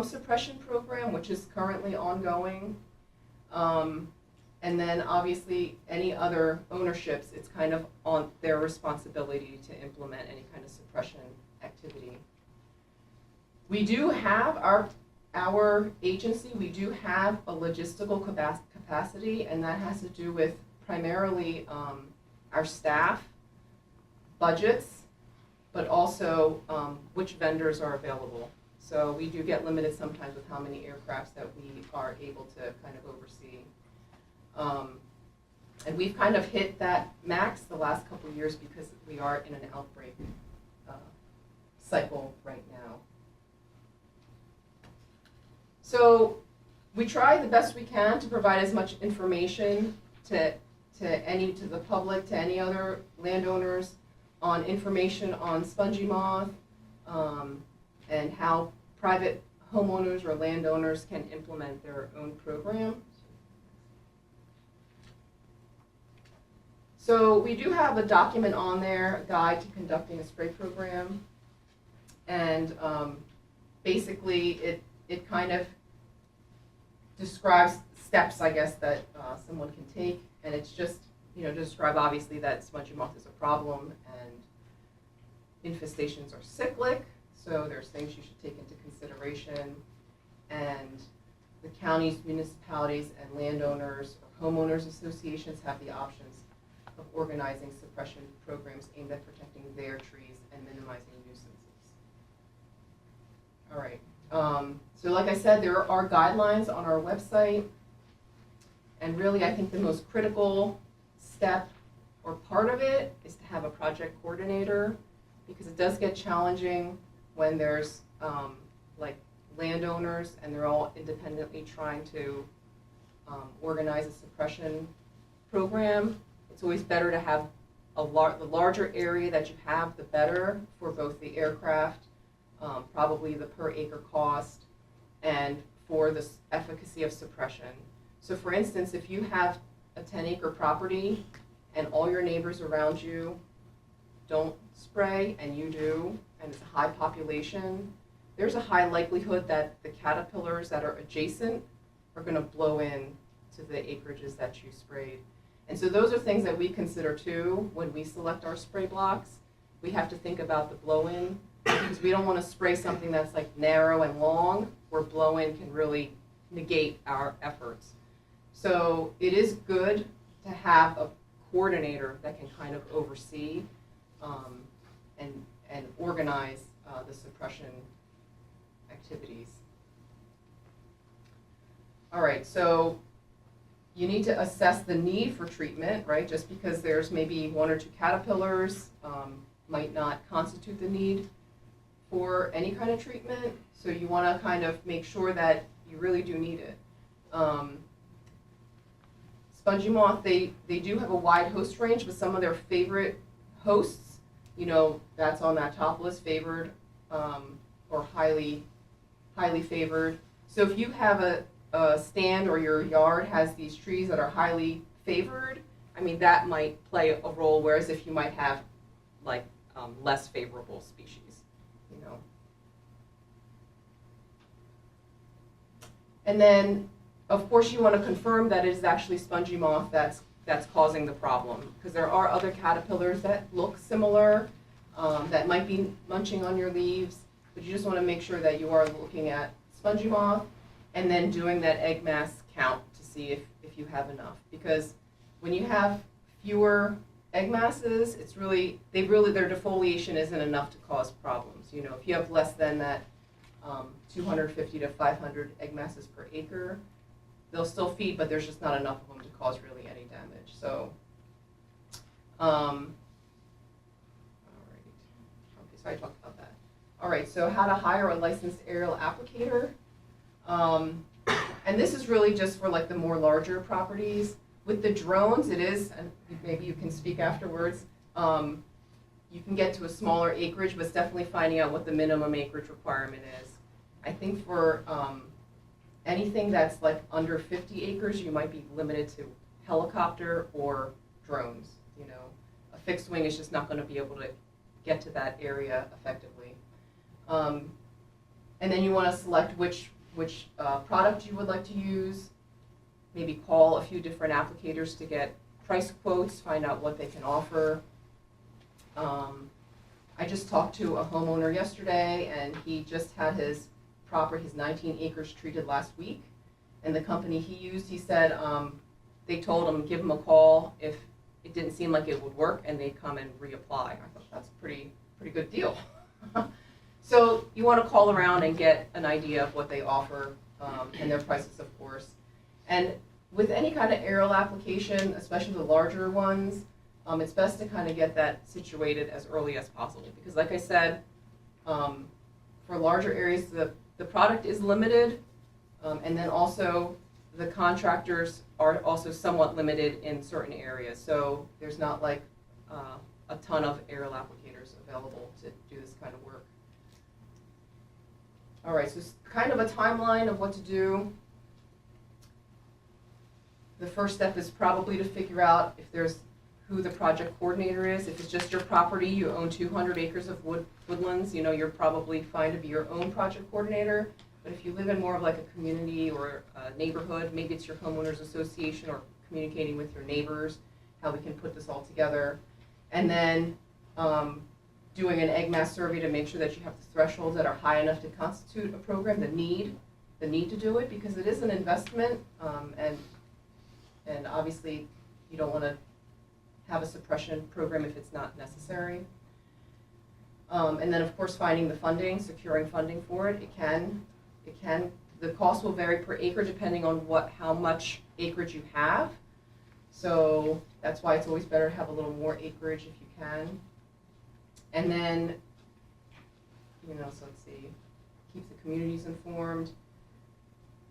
Speaker 9: suppression program, which is currently ongoing. And then obviously any other ownerships, it's kind of on their responsibility to implement any kind of suppression activity. We do have our agency, we do have a logistical capacity, and that has to do with primarily our staff, budgets, but also which vendors are available. So we do get limited sometimes with how many aircrafts that we are able to kind of oversee. And we've kind of hit that max the last couple of years because we are in an outbreak cycle right now. So we try the best we can to provide as much information to the public, to any other landowners, on information on spongy moth, and how private homeowners or landowners can implement their own program. So we do have a document on there, a guide to conducting a spray program. And basically it kind of describes steps, I guess, that someone can take. And it's just, to describe obviously that spongy moth is a problem and infestations are cyclic. So there's things you should take into consideration. And the counties, municipalities, and landowners or homeowners associations have the options of organizing suppression programs aimed at protecting their trees and minimizing nuisances. All right. So like I said, there are guidelines on our website. And really, I think the most critical step or part of it is to have a project coordinator, because it does get challenging when there's like landowners and they're all independently trying to organize a suppression program. It's always better to have the larger area that you have, the better for both the aircraft, probably the per acre cost, and for the efficacy of suppression. So for instance, if you have a 10-acre property and all your neighbors around you don't spray and you do, and it's a high population, there's a high likelihood that the caterpillars that are adjacent are going to blow in to the acreages that you sprayed. And so those are things that we consider too when we select our spray blocks. We have to think about the blow-in, because we don't want to spray something that's like narrow and long, where blow-in can really negate our efforts. So it is good to have a coordinator that can kind of oversee and organize the suppression activities. All right, so you need to assess the need for treatment, right? Just because there's maybe 1 or 2 caterpillars might not constitute the need for any kind of treatment. So you want to kind of make sure that you really do need it. Spongy moth, they do have a wide host range, but some of their favorite hosts, that's on that top list, favored or highly favored. So if you have a stand or your yard has these trees that are highly favored, I mean, that might play a role, whereas if you might have like less favorable species, And then, of course, you want to confirm that it is actually spongy moth that's causing the problem, because there are other caterpillars that look similar, that might be munching on your leaves, but you just want to make sure that you are looking at spongy moth and then doing that egg mass count to see if you have enough. Because when you have fewer egg masses, their defoliation isn't enough to cause problems. If you have less than that 250 to 500 egg masses per acre, they'll still feed, but there's just not enough of them to cause really any damage. So, all right. Okay, so I talked about that. All right, so how to hire a licensed aerial applicator. And this is really just for like the more larger properties. With the drones, it is, and maybe you can speak afterwards, you can get to a smaller acreage, but it's definitely finding out what the minimum acreage requirement is. I think for anything that's like under 50 acres, you might be limited to helicopter or drones. A fixed wing is just not going to be able to get to that area effectively. And then you want to select which product you would like to use. Maybe call a few different applicators to get price quotes, find out what they can offer. I just talked to a homeowner yesterday, and he just had his 19 acres treated last week. And the company he used, he said, they told him, give him a call if it didn't seem like it would work, and they'd come and reapply. I thought that's a pretty good deal. So you want to call around and get an idea of what they offer, and their prices, of course. And with any kind of aerial application, especially the larger ones, it's best to kind of get that situated as early as possible. Because like I said, for larger areas, the product is limited. And then also, the contractors are also somewhat limited in certain areas. So there's not like a ton of aerial applicators available to do this kind of work. All right, so it's kind of a timeline of what to do. The first step is probably to figure out if there's who the project coordinator is. If it's just your property, you own 200 acres of woodlands, you know, you're probably fine to be your own project coordinator. But if you live in more of like a community or a neighborhood, maybe it's your homeowners association or communicating with your neighbors, how we can put this all together. And then doing an egg mass survey to make sure that you have the thresholds that are high enough to constitute a program, the need to do it, because it is an investment, and obviously you don't want to have a suppression program if it's not necessary. And then of course finding the funding, securing funding for it. The cost will vary per acre depending on how much acreage you have. So that's why it's always better to have a little more acreage if you can. And then, so let's see, keep the communities informed.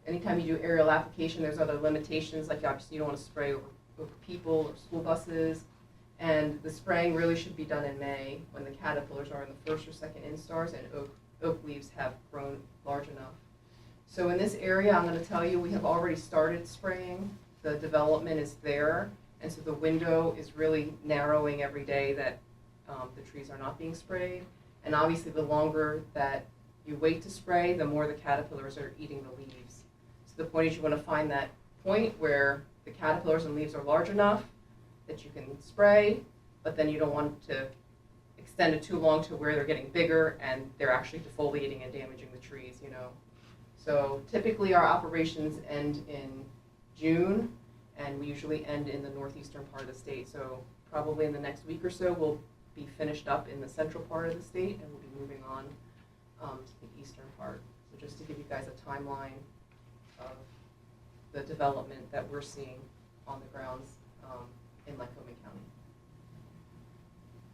Speaker 9: Anytime you do aerial application, there's other limitations, like obviously you don't want to spray over people or school buses. And the spraying really should be done in May when the caterpillars are in the first or second instars and oak leaves have grown large enough. So in this area, I'm going to tell you, we have already started spraying. The development is there, and so the window is really narrowing every day that the trees are not being sprayed. And obviously the longer that you wait to spray, the more the caterpillars are eating the leaves. So the point is you want to find that point where the caterpillars and leaves are large enough that you can spray, but then you don't want to extend it too long to where they're getting bigger and they're actually defoliating and damaging the trees, So typically our operations end in June, and we usually end in the northeastern part of the state. So probably in the next week or so, we'll be finished up in the central part of the state, and we'll be moving on to the eastern part. So just to give you guys a timeline of the development that we're seeing on the grounds in Lycoming County.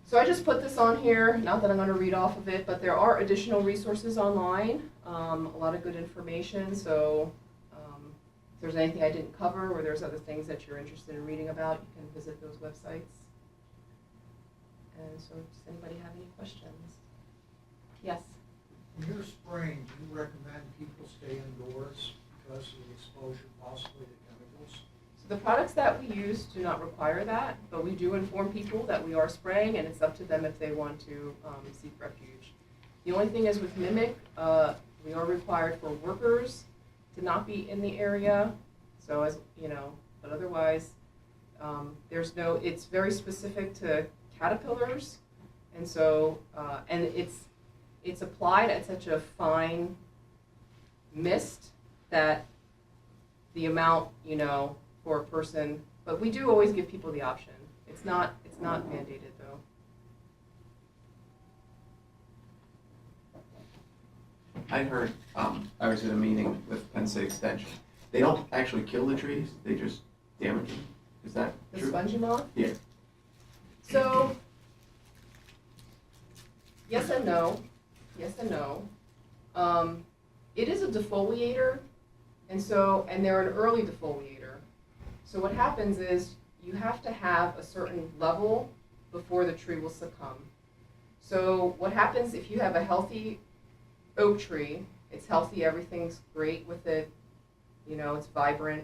Speaker 9: So I just put this on here, not that I'm going to read off of it, but there are additional resources online, a lot of good information. So if there's anything I didn't cover or there's other things that you're interested in reading about, you can visit those websites. And so does anybody have any questions? Yes?
Speaker 12: When you're spraying, do you recommend people stay indoors because of the exposure possibly to chemicals?
Speaker 9: So the products that we use do not require that, but we do inform people that we are spraying, and it's up to them if they want to seek refuge. The only thing is with Mimic, we are required for workers to not be in the area. So but otherwise, it's very specific to caterpillars, and so and it's applied at such a fine mist that the amount for a person, but we do always give people the option. It's not mandated though.
Speaker 3: I heard, I was at a meeting with Penn State Extension. They don't actually kill the trees, they just damage them. Is that
Speaker 9: The
Speaker 3: true?
Speaker 9: spongy moth?
Speaker 3: Yeah.
Speaker 9: So, yes and no. Yes and no. It is a defoliator, and they're an early defoliator. So what happens is you have to have a certain level before the tree will succumb. So what happens if you have a healthy oak tree, it's healthy, everything's great with it, it's vibrant,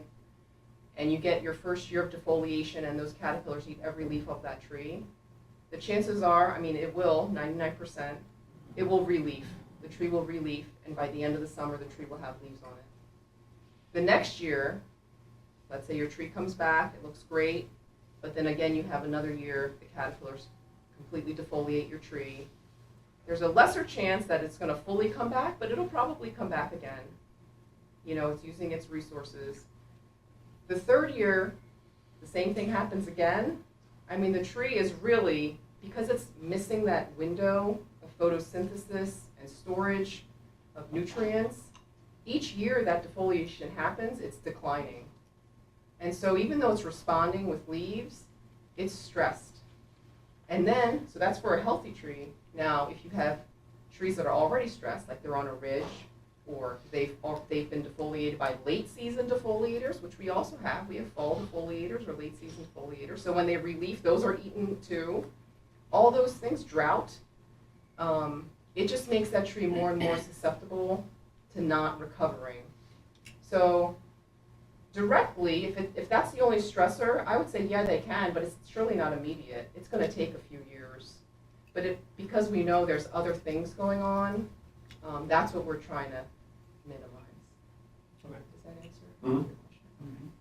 Speaker 9: and you get your first year of defoliation and those caterpillars eat every leaf of that tree, the chances are, it will, 99%, it will re-leaf. The tree will re-leaf, and by the end of the summer, the tree will have leaves on it. The next year, let's say your tree comes back, it looks great, but then again you have another year, the caterpillars completely defoliate your tree. There's a lesser chance that it's going to fully come back, but it'll probably come back again. It's using its resources. The third year, the same thing happens again. The tree is really, because it's missing that window of photosynthesis and storage of nutrients, each year that defoliation happens, it's declining. And so even though it's responding with leaves, it's stressed. And then, so that's for a healthy tree. Now, if you have trees that are already stressed, like they're on a ridge, or they've been defoliated by late season defoliators, which we also have. We have fall defoliators or late season defoliators. So when they releaf, those are eaten too. All those things, drought, it just makes that tree more and more susceptible to not recovering. So directly, if that's the only stressor, I would say yeah, they can, but it's surely not immediate. It's going to take a few years. But because we know there's other things going on, that's what we're trying to minimize.
Speaker 3: Okay.
Speaker 9: Does that answer
Speaker 3: Mhm.
Speaker 9: your question?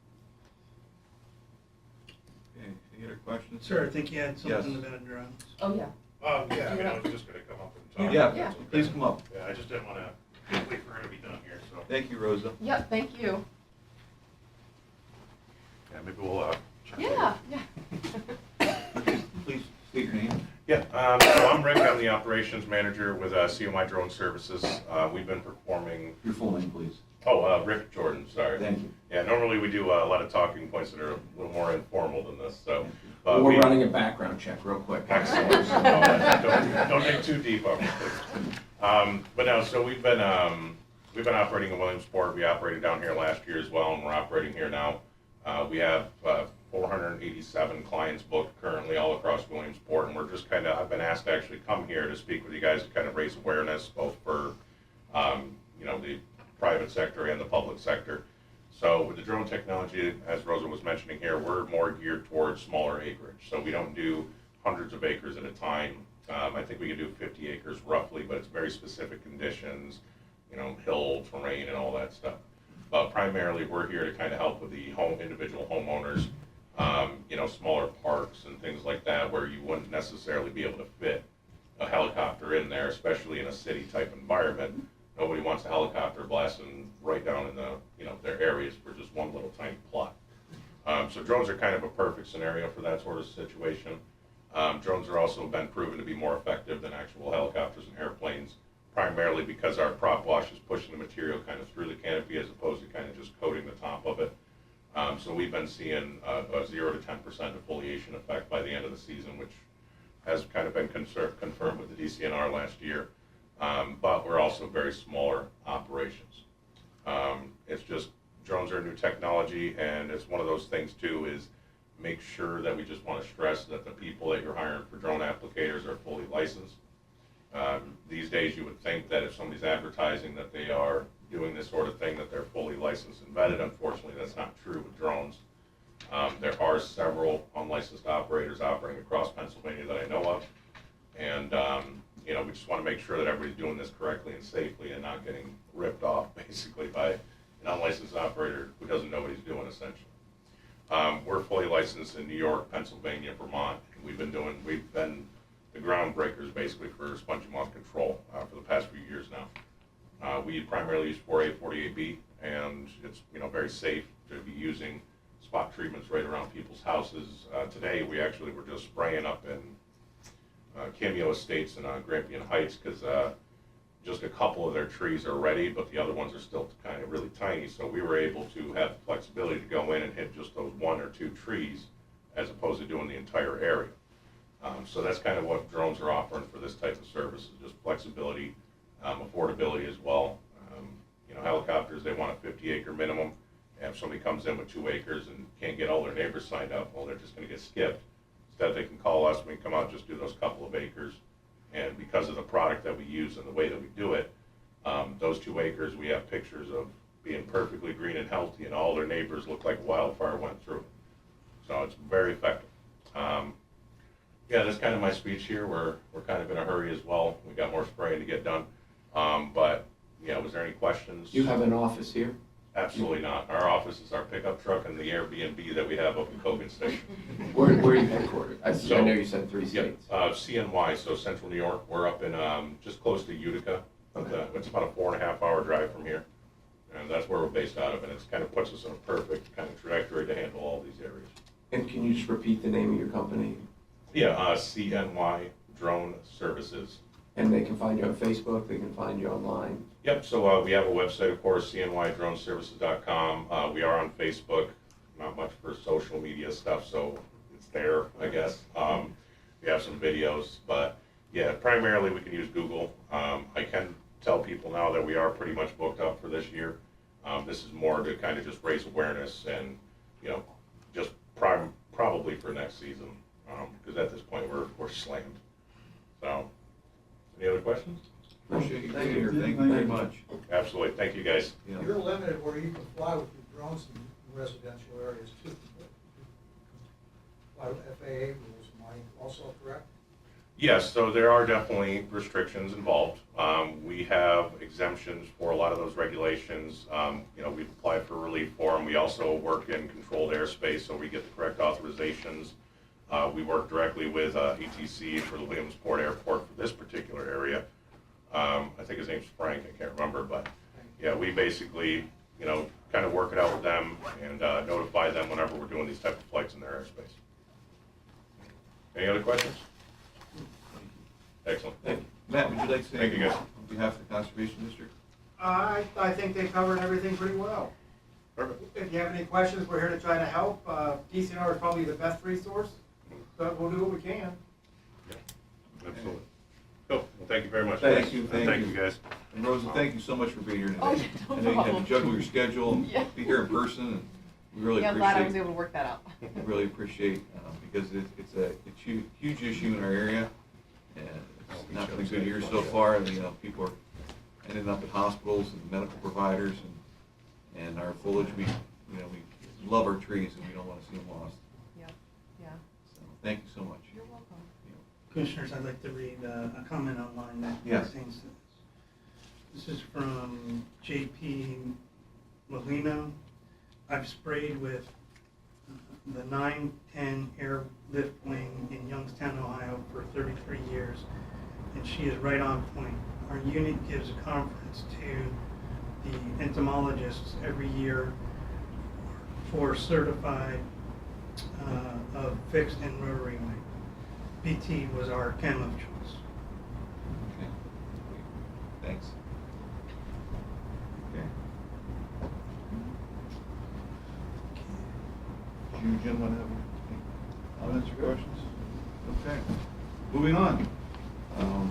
Speaker 5: Okay, any other questions?
Speaker 11: Sir, I think you had something
Speaker 5: Yes.
Speaker 11: about drones.
Speaker 9: Oh, yeah.
Speaker 6: Yeah, I mean, I was just gonna come up and talk.
Speaker 5: Yeah,
Speaker 9: Yeah.
Speaker 5: please come up.
Speaker 6: Yeah, I just didn't wanna wait for her to be done here, so.
Speaker 5: Thank you, Rosa.
Speaker 9: Yep, thank you.
Speaker 6: Yeah, maybe we'll, check.
Speaker 9: Yeah, yeah.
Speaker 5: Please state your name.
Speaker 6: Yeah, so I'm Rick, I'm the operations manager with CMI Drone Services. We've been performing,
Speaker 5: Your full name, please.
Speaker 6: Rick Jordan, sorry.
Speaker 5: Thank you.
Speaker 6: Yeah, normally we do a lot of talking points that are a little more informal than this, so.
Speaker 3: We're running a background check real quick.
Speaker 6: Excellent. Don't dig too deep, obviously. But no, so we've been operating in Williamsport. We operated down here last year as well, and we're operating here now. We have 487 clients booked currently all across Williamsport, and we're just I've been asked to actually come here to speak with you guys to kind of raise awareness, both for, the private sector and the public sector. So with the drone technology, as Rosa was mentioning here, we're more geared towards smaller acreage. So we don't do hundreds of acres at a time. I think we can do 50 acres roughly, but it's very specific conditions, hill, terrain, and all that stuff. But primarily, we're here to kind of help with the individual homeowners, smaller parks and things like that, where you wouldn't necessarily be able to fit a helicopter in there, especially in a city-type environment. Nobody wants a helicopter blasting right down in their areas for just one little tiny plot. So drones are kind of a perfect scenario for that sort of situation. Drones are also been proven to be more effective than actual helicopters and airplanes, primarily because our prop wash is pushing the material kind of through the canopy as opposed to kind of just coating the top of it. So we've been seeing a 0 to 10% defoliation effect by the end of the season, which has kind of been confirmed with the DCNR last year. But we're also very smaller operations. It's just drones are a new technology, and it's one of those things too is make sure that we just want to stress that the people that you're hiring for drone applicators are fully licensed. These days you would think that if somebody's advertising that they are doing this sort of thing that they're fully licensed and vetted. Unfortunately, that's not true with drones. There are several unlicensed operators operating across Pennsylvania that I know of, and we just want to make sure that everybody's doing this correctly and safely and not getting ripped off basically by an unlicensed operator who doesn't know what he's doing essentially. We're fully licensed in New York, Pennsylvania, Vermont. We've been the groundbreakers basically for spongy moth control for the past few years now. We primarily use 4A, 48B, and it's very safe to be using spot treatments right around people's houses. Today we actually were just spraying up in Cameo Estates in Grampian Heights because just a couple of their trees are ready, but the other ones are still kind of really tiny. So we were able to have the flexibility to go in and hit just those 1 or 2 trees as opposed to doing the entire area. So that's kind of what drones are offering for this type of service, is just flexibility, affordability as well. Helicopters, they want a 50-acre minimum. And if somebody comes in with 2 acres and can't get all their neighbors signed up, well, they're just going to get skipped. Instead, they can call us, we can come out, just do those couple of acres. And because of the product that we use and the way that we do it, those 2 acres, we have pictures of being perfectly green and healthy, and all their neighbors look like wildfire went through. So it's very effective. Yeah, that's kind of my speech here. We're kind of in a hurry as well. We got more spraying to get done. But yeah, was there any questions?
Speaker 3: You have an office here?
Speaker 6: Absolutely not. Our office is our pickup truck and the Airbnb that we have up in Cogan Station.
Speaker 3: Where are you headquartered? I know you said 3 states.
Speaker 6: CNY, so Central New York. We're up in just close to Utica.
Speaker 3: Okay.
Speaker 6: It's about a 4.5-hour drive from here. And that's where we're based out of, and it kind of puts us in a perfect kind of trajectory to handle all these areas.
Speaker 3: And can you just repeat the name of your company?
Speaker 6: Yeah, CNY Drone Services.
Speaker 3: And they can find you on Facebook, they can find you online?
Speaker 6: Yep, so we have a website, of course, cnydroneservices.com. We are on Facebook, not much for social media stuff, so it's there, I guess. We have some videos, but yeah, primarily we can use Google. I can
Speaker 13: tell people now that we are pretty much booked up for this year. This is more to kind of just raise awareness and, you know, just probably for next season, because at this point we're slammed. So, any other questions?
Speaker 6: Appreciate you being here, thank you very much.
Speaker 13: Absolutely, thank you guys.
Speaker 6: Yeah.
Speaker 12: You're limited where you can fly with your drones in residential areas too. Fly with FAA rules, am I also correct?
Speaker 13: Yes, so there are definitely restrictions involved. We have exemptions for a lot of those regulations. You know, we've applied for relief for them. We also work in controlled airspace, so we get the correct authorizations. We work directly with ATC for the Williamsport Airport for this particular area. I think his name's Frank, I can't remember, but yeah, we basically, you know, kind of work it out with them and notify them whenever we're doing these type of flights in their airspace. Any other questions? Excellent.
Speaker 6: Thank you. Matt, would you like to say
Speaker 13: Thank you, guys.
Speaker 6: on behalf of the Conservation District?
Speaker 12: I think they covered everything pretty well.
Speaker 13: Perfect.
Speaker 12: If you have any questions, we're here to try to help. DCNR is probably the best resource, but we'll do what we can.
Speaker 13: Absolutely. Cool. Well, thank you very much.
Speaker 6: Thank
Speaker 13: guys.
Speaker 6: you,
Speaker 13: And
Speaker 6: thank
Speaker 13: Thank
Speaker 6: you.
Speaker 13: you, guys.
Speaker 6: And Rosa, thank you so much for being here today.
Speaker 9: Oh, yeah, no
Speaker 6: I know you had
Speaker 9: problem.
Speaker 6: to juggle your schedule and
Speaker 9: Yeah.
Speaker 6: be here in person, and we really
Speaker 9: Yeah, I'm glad I was
Speaker 6: appreciate,
Speaker 9: able to work that out.
Speaker 6: really appreciate, because it's a huge issue in our area, and it's not been a good year so far, and, you know, people are ending up at hospitals and medical providers, and our foliage, we love our trees, and we don't want to see them lost.
Speaker 9: Yeah, yeah.
Speaker 6: So, thank you so much.
Speaker 9: You're welcome.
Speaker 11: Commissioners, I'd like to read a comment online that
Speaker 6: Yes.
Speaker 11: pertains to this. This is from JP Molino. I've sprayed with the 910 airlift wing in Youngstown, Ohio for 33 years, and she is right on point. Our unit gives a conference to the entomologists every year for certified of fixed and rotary wing. BT was our chem of choice.
Speaker 6: Okay. Thanks. Okay. Do you gentlemen have any comments or questions? Okay. Moving on. Alan.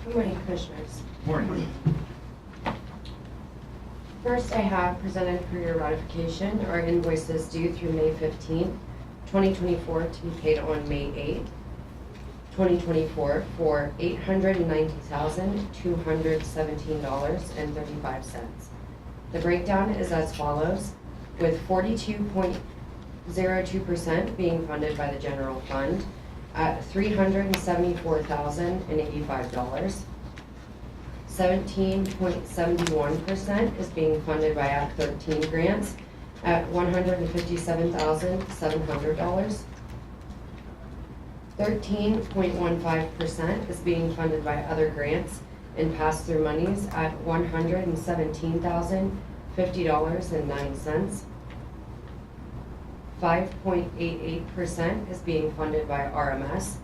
Speaker 14: Good morning, Commissioners.
Speaker 6: Morning.
Speaker 14: First, I have presented for your ratification our invoices due through May 15th, 2024 to be paid on May 8th, 2024 for $890,217.35. The breakdown is as follows, with 42.02% being funded by the general fund at $374,085. 17.71% is being funded by Act 13 grants at $157,700. 13.15% is being funded by other grants and pass-through monies at $117,050.09. 5.88% is being funded by RMS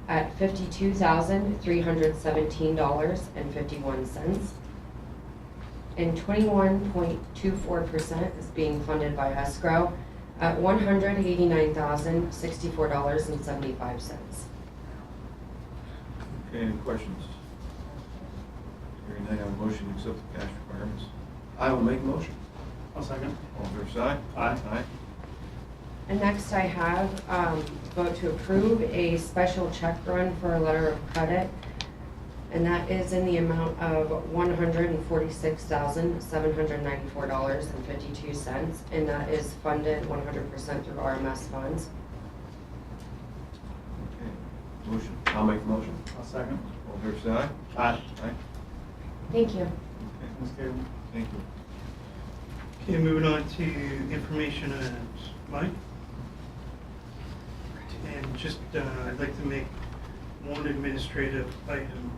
Speaker 14: at $52,317.51. And 21.24% is being funded by escrow at $189,064.75.
Speaker 6: Okay, any questions? Hearing none, I have a motion to accept the cash requirements.
Speaker 8: I will make a motion.
Speaker 11: I'll second.
Speaker 6: All fair side?
Speaker 11: Aye.
Speaker 6: Aye.
Speaker 14: And next I have vote to approve a special check run for a letter of credit. And that is in the amount of $146,794.52. And that is funded 100% through RMS funds.
Speaker 6: Okay, motion.
Speaker 8: I'll make the motion.
Speaker 11: I'll second.
Speaker 6: All fair side?
Speaker 11: Aye.
Speaker 6: Aye.
Speaker 14: Thank you.
Speaker 6: Okay,
Speaker 11: Ms. Taylor.
Speaker 6: thank you.
Speaker 11: Okay, moving on to information items. Mike? And just, I'd like to make one administrative item,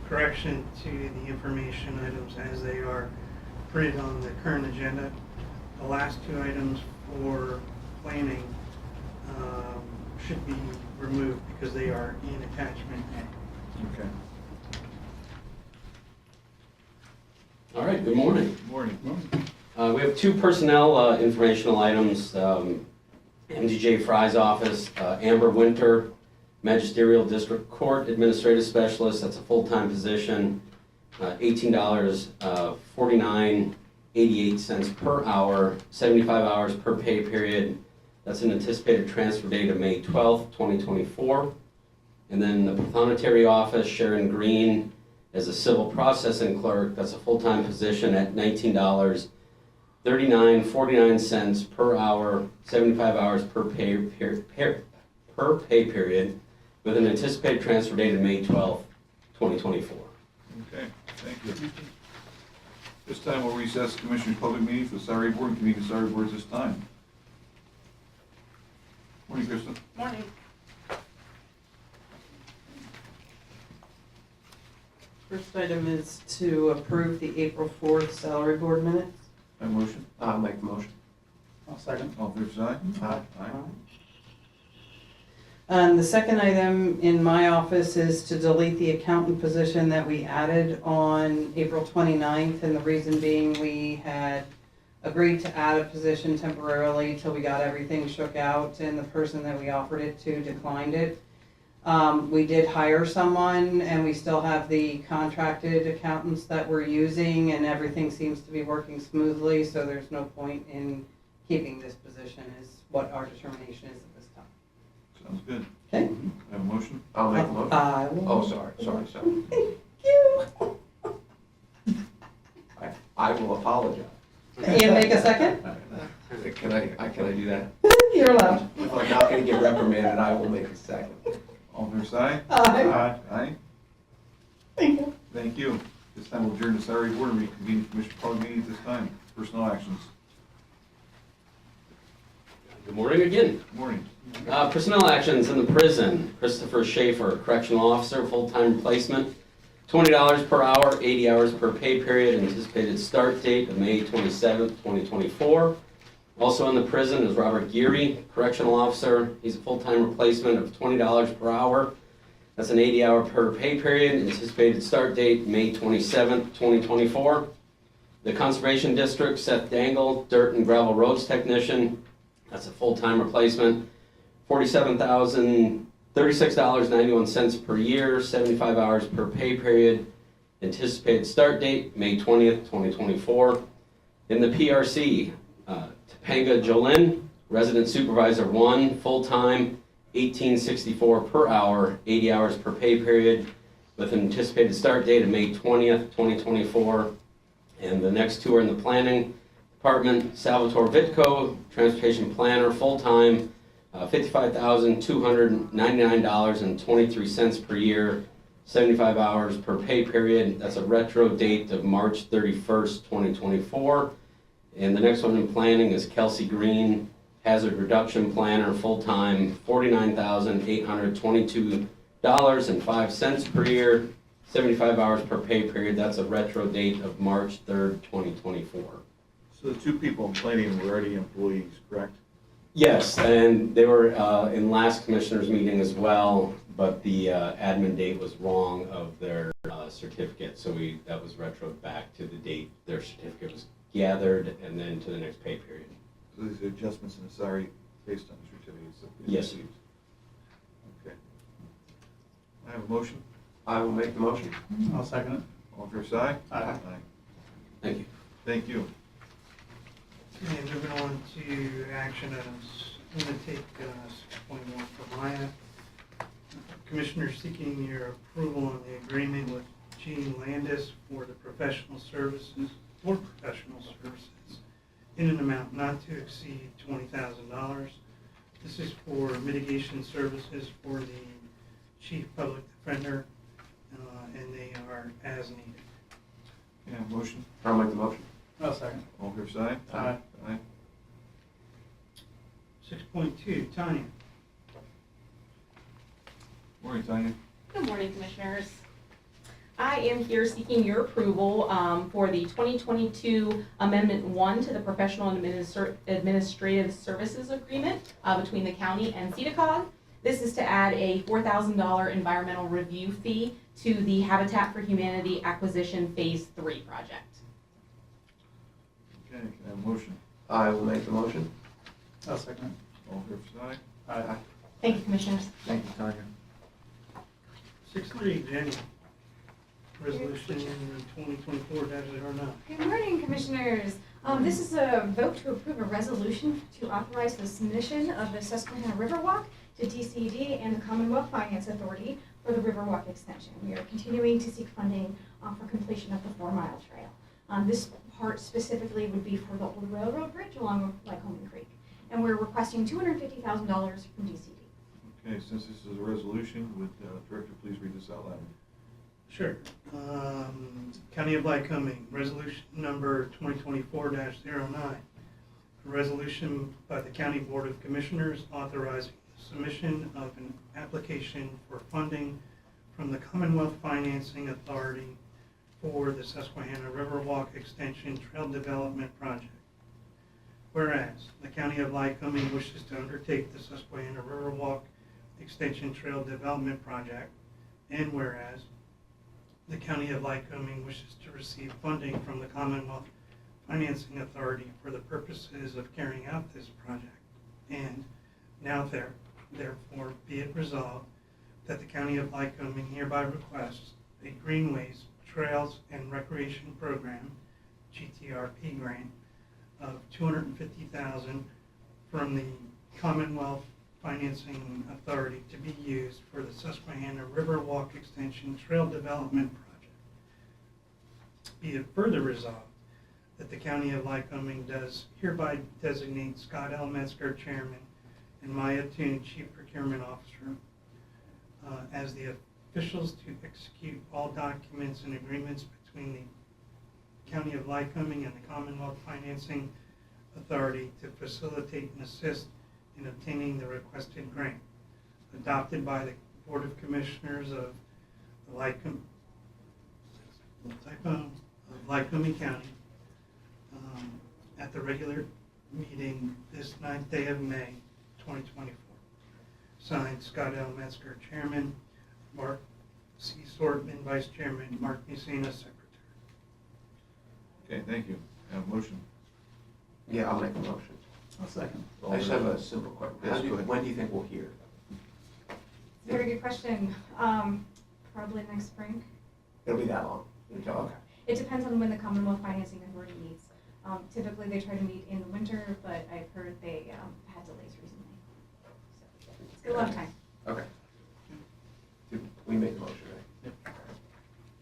Speaker 11: correction to the information items as they are printed on the current agenda. The last two items for planning should be removed because they are in attachment A.
Speaker 6: Okay.
Speaker 15: All right, good morning.
Speaker 6: Good morning.
Speaker 15: We have two personnel informational items. MDJ Fry's office, Amber Winter, Magisterial District Court Administrative Specialist, that's a full-time position, $18.4988 per hour, 75 hours per pay period. That's an anticipated transfer date of May 12th, 2024. And then the Prothonotary office, Sharon Green, as a civil processing clerk, that's a full-time position at $19.3949 per hour, 75 hours per pay period, with an anticipated transfer date of May 12th, 2024.
Speaker 5: Okay, thank you. This time we'll recess the Commissioners' Public Meeting for the Salary Board and convene the Salary Board at this time. Morning, Krista.
Speaker 9: Morning.
Speaker 4: First item is to approve the April 4th salary board minutes.
Speaker 5: Have a motion?
Speaker 3: I'll make the motion.
Speaker 11: I'll second.
Speaker 5: All fair side?
Speaker 3: Aye.
Speaker 4: The second item in my office is to delete the accountant position that we added on April 29th, and the reason being we had agreed to add a position temporarily till we got everything shook out, and the person that we offered it to declined it. We did hire someone, and we still have the contracted accountants that we're using, and everything seems to be working smoothly, so there's no point in keeping this position, is what our determination is at this time.
Speaker 5: Sounds good.
Speaker 4: Okay.
Speaker 5: Have a motion?
Speaker 3: I'll make the motion.
Speaker 4: I will.
Speaker 3: Oh, sorry.
Speaker 4: Thank you.
Speaker 3: I will apologize.
Speaker 4: And make a second?
Speaker 3: Can I do that?
Speaker 4: You're allowed.
Speaker 3: If I'm not gonna get reprimanded, I will make a second.
Speaker 5: All fair side?
Speaker 4: Aye.
Speaker 5: Aye.
Speaker 4: Thank you.
Speaker 5: Thank you. This time we'll adjourn the Salary Board and reconvene the Commissioners' Public Meeting at this time. Personnel actions.
Speaker 15: Good morning again.
Speaker 5: Morning.
Speaker 15: Personnel actions in the prison. Christopher Schaefer, correctional officer, full-time replacement, $20 per hour, 80 hours per pay period, anticipated start date of May 27th, 2024. Also in the prison is Robert Geary, correctional officer. He's a full-time replacement of $20 per hour. That's an 80-hour per pay period, anticipated start date May 27th, 2024. The Conservation District, Seth Dangle, dirt and gravel roads technician. That's a full-time replacement, $36.91 per year, 75 hours per pay period. Anticipated start date, May 20th, 2024. In the PRC, Topanga Jolyn, resident supervisor 1, full-time, $18.64 per hour, 80 hours per pay period, with an anticipated start date of May 20th, 2024. And the next two are in the planning department, Salvatore Vitko, transportation planner, full-time, $55,299.23 per year, 75 hours per pay period. That's a retro date of March 31st, 2024. And the next one in planning is Kelsey Green, hazard reduction planner, full-time, $49,822.05 per year, 75 hours per pay period. That's a retro date of March 3rd, 2024.
Speaker 5: So the two people in planning were already employees, correct?
Speaker 15: Yes, and they were in last commissioner's meeting as well, but the admin date was wrong of their certificate, so that was retroed back to the date their certificate was gathered and then to the next pay period.
Speaker 5: So these are adjustments in the salary based on the certificates that they
Speaker 15: Yes.
Speaker 5: received. Okay. I have a motion.
Speaker 3: I will make the motion.
Speaker 11: I'll second it.
Speaker 5: All fair side?
Speaker 11: Aye.
Speaker 15: Thank you.
Speaker 5: Thank you.
Speaker 11: And moving on to action items, I'm going to take 6.1 for Maya. Commissioner seeking your approval on the agreement with Gene Landis for professional services in an amount not to exceed $20,000. This is for mitigation services for the Chief Public Defender, and they are as needed.
Speaker 5: Can I have a motion?
Speaker 3: I'll make the motion.
Speaker 11: I'll second.
Speaker 5: All fair side?
Speaker 11: Aye.
Speaker 5: Aye.
Speaker 11: 6.2, Tanya.
Speaker 5: Morning, Tanya.
Speaker 16: Good morning, Commissioners. I am here seeking your approval for the 2022 Amendment 1 to the Professional and Administrative Services Agreement between the county and CEDACOG. This is to add a $4,000 environmental review fee to the Habitat for Humanity Acquisition Phase 3 project.
Speaker 6: Okay, can I have a motion?
Speaker 3: I will make the motion.
Speaker 11: I'll second.
Speaker 6: All in favor, say aye.
Speaker 3: Aye.
Speaker 16: Thank you, Commissioners.
Speaker 1: Thank you, Tanya.
Speaker 11: 6.3, Jenny. Resolution 2024-09.
Speaker 17: Good morning, Commissioners. This is a vote to approve a resolution to authorize the submission of the Susquehanna Riverwalk to DCD and the Commonwealth Finance Authority for the Riverwalk extension. We are continuing to seek funding for completion of the 4-mile trail. This part specifically would be for the old railroad bridge along Lycoming Creek. And we're requesting $250,000 from DCD.
Speaker 6: Okay, since this is a resolution, would Director please read this out loud?
Speaker 11: Sure. County of Lycoming, resolution number 2024-09. A resolution by the County Board of Commissioners authorizing the submission of an application for funding from the Commonwealth Financing Authority for the Susquehanna Riverwalk Extension Trail Development Project. Whereas the County of Lycoming wishes to undertake the Susquehanna Riverwalk Extension Trail Development Project, and whereas the County of Lycoming wishes to receive funding from the Commonwealth Financing Authority for the purposes of carrying out this project. And now therefore be it resolved that the County of Lycoming hereby requests a Greenways, Trails, and Recreation Program, GTRP grant, of $250,000 from the Commonwealth Financing Authority to be used for the Susquehanna Riverwalk Extension Trail Development Project. Be it further resolved that the County of Lycoming does hereby designate Scott L. Metzger, Chairman, and Maya Toon, Chief Procurement Officer, as the officials to execute all documents and agreements between the County of Lycoming and the Commonwealth Financing Authority to facilitate and assist in obtaining the requested grant, adopted by the Board of Commissioners of the Lycoming County at the regular meeting this 9th day of May, 2024. Signed, Scott L. Metzger, Chairman, Mark C. Sortman, Vice Chairman, Mark Messina, Secretary.
Speaker 6: Okay, thank you. Have a motion?
Speaker 3: Yeah, I'll make the motion.
Speaker 6: I'll second.
Speaker 3: I just have a simple question.
Speaker 6: Yes, go ahead.
Speaker 3: When do you think we'll hear?
Speaker 17: Very good question. Probably next spring.
Speaker 3: It'll be that long? Okay.
Speaker 17: It depends on when the Commonwealth Financing Authority meets. Typically, they try to meet in the winter, but I've heard they had delays recently. So it's got a lot of time.
Speaker 3: Okay. Did we make the motion, right?
Speaker 6: Yep.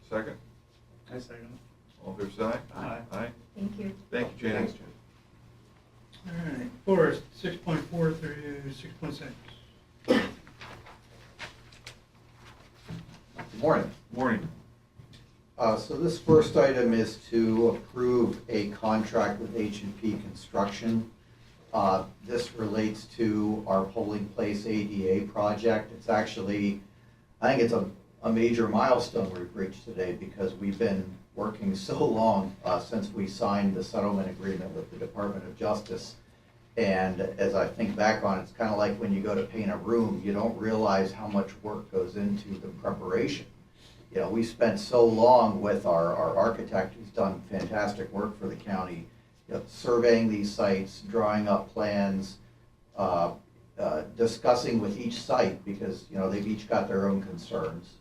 Speaker 6: Second?
Speaker 11: I second.
Speaker 6: All in favor, say aye.
Speaker 11: Aye.
Speaker 6: Aye.
Speaker 17: Thank you.
Speaker 6: Thank you, Jane.
Speaker 3: Thanks, Jim.
Speaker 11: All right, Forest, 6.4 through 6.6.
Speaker 18: Good morning.
Speaker 6: Morning.
Speaker 18: So this first item is to approve a contract with H&P Construction. This relates to our polling place ADA project. It's actually, I think it's a major milestone we've reached today because we've been working so long since we signed the settlement agreement with the Department of Justice. And as I think back on it, it's kind of like when you go to paint a room, you don't realize how much work goes into the preparation. You know, we spent so long with our architect who's done fantastic work for the county, you know, surveying these sites, drawing up plans, discussing with each site because, you know, they've each got their own concerns,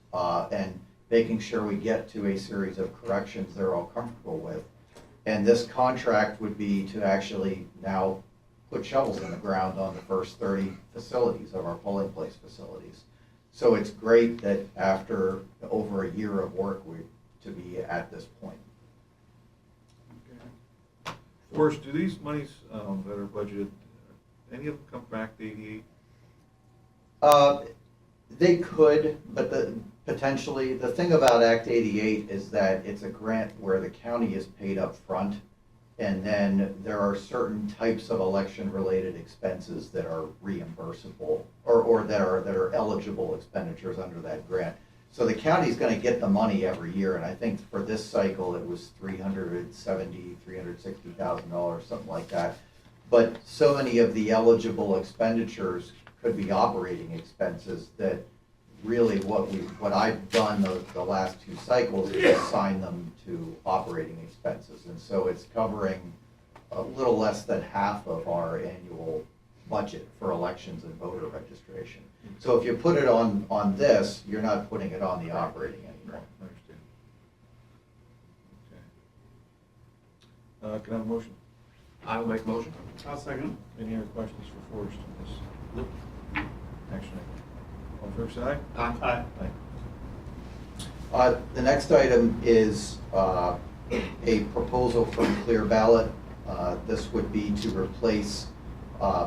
Speaker 18: and making sure we get to a series of corrections they're all comfortable with. And this contract would be to actually now put shovels in the ground on the first 30 facilities of our polling place facilities. So it's great that after over a year of work, to be at this point.
Speaker 6: Okay. Forrest, do these monies that are budgeted, any of them come back to 88?
Speaker 18: They could, but potentially, the thing about Act 88 is that it's a grant where the county is paid up front, and then there are certain types of election-related expenses that are reimbursable, or that are eligible expenditures under that grant. So the county's going to get the money every year, and I think for this cycle it was $360,000, something like that. But so many of the eligible expenditures could be operating expenses that really what I've done the last two cycles is assign them to operating expenses. And so it's covering a little less than half of our annual budget for elections and voter registration. So if you put it on this, you're not putting it on the operating anymore.
Speaker 6: Understand. Okay. Can I have a motion?
Speaker 3: I will make a motion.
Speaker 11: I'll second.
Speaker 6: Any other questions for Forrest on this? Nope. Action item. All fair side?
Speaker 8: Aye.
Speaker 6: Aye.
Speaker 18: The next item is a proposal from Clear Ballot. This would be to replace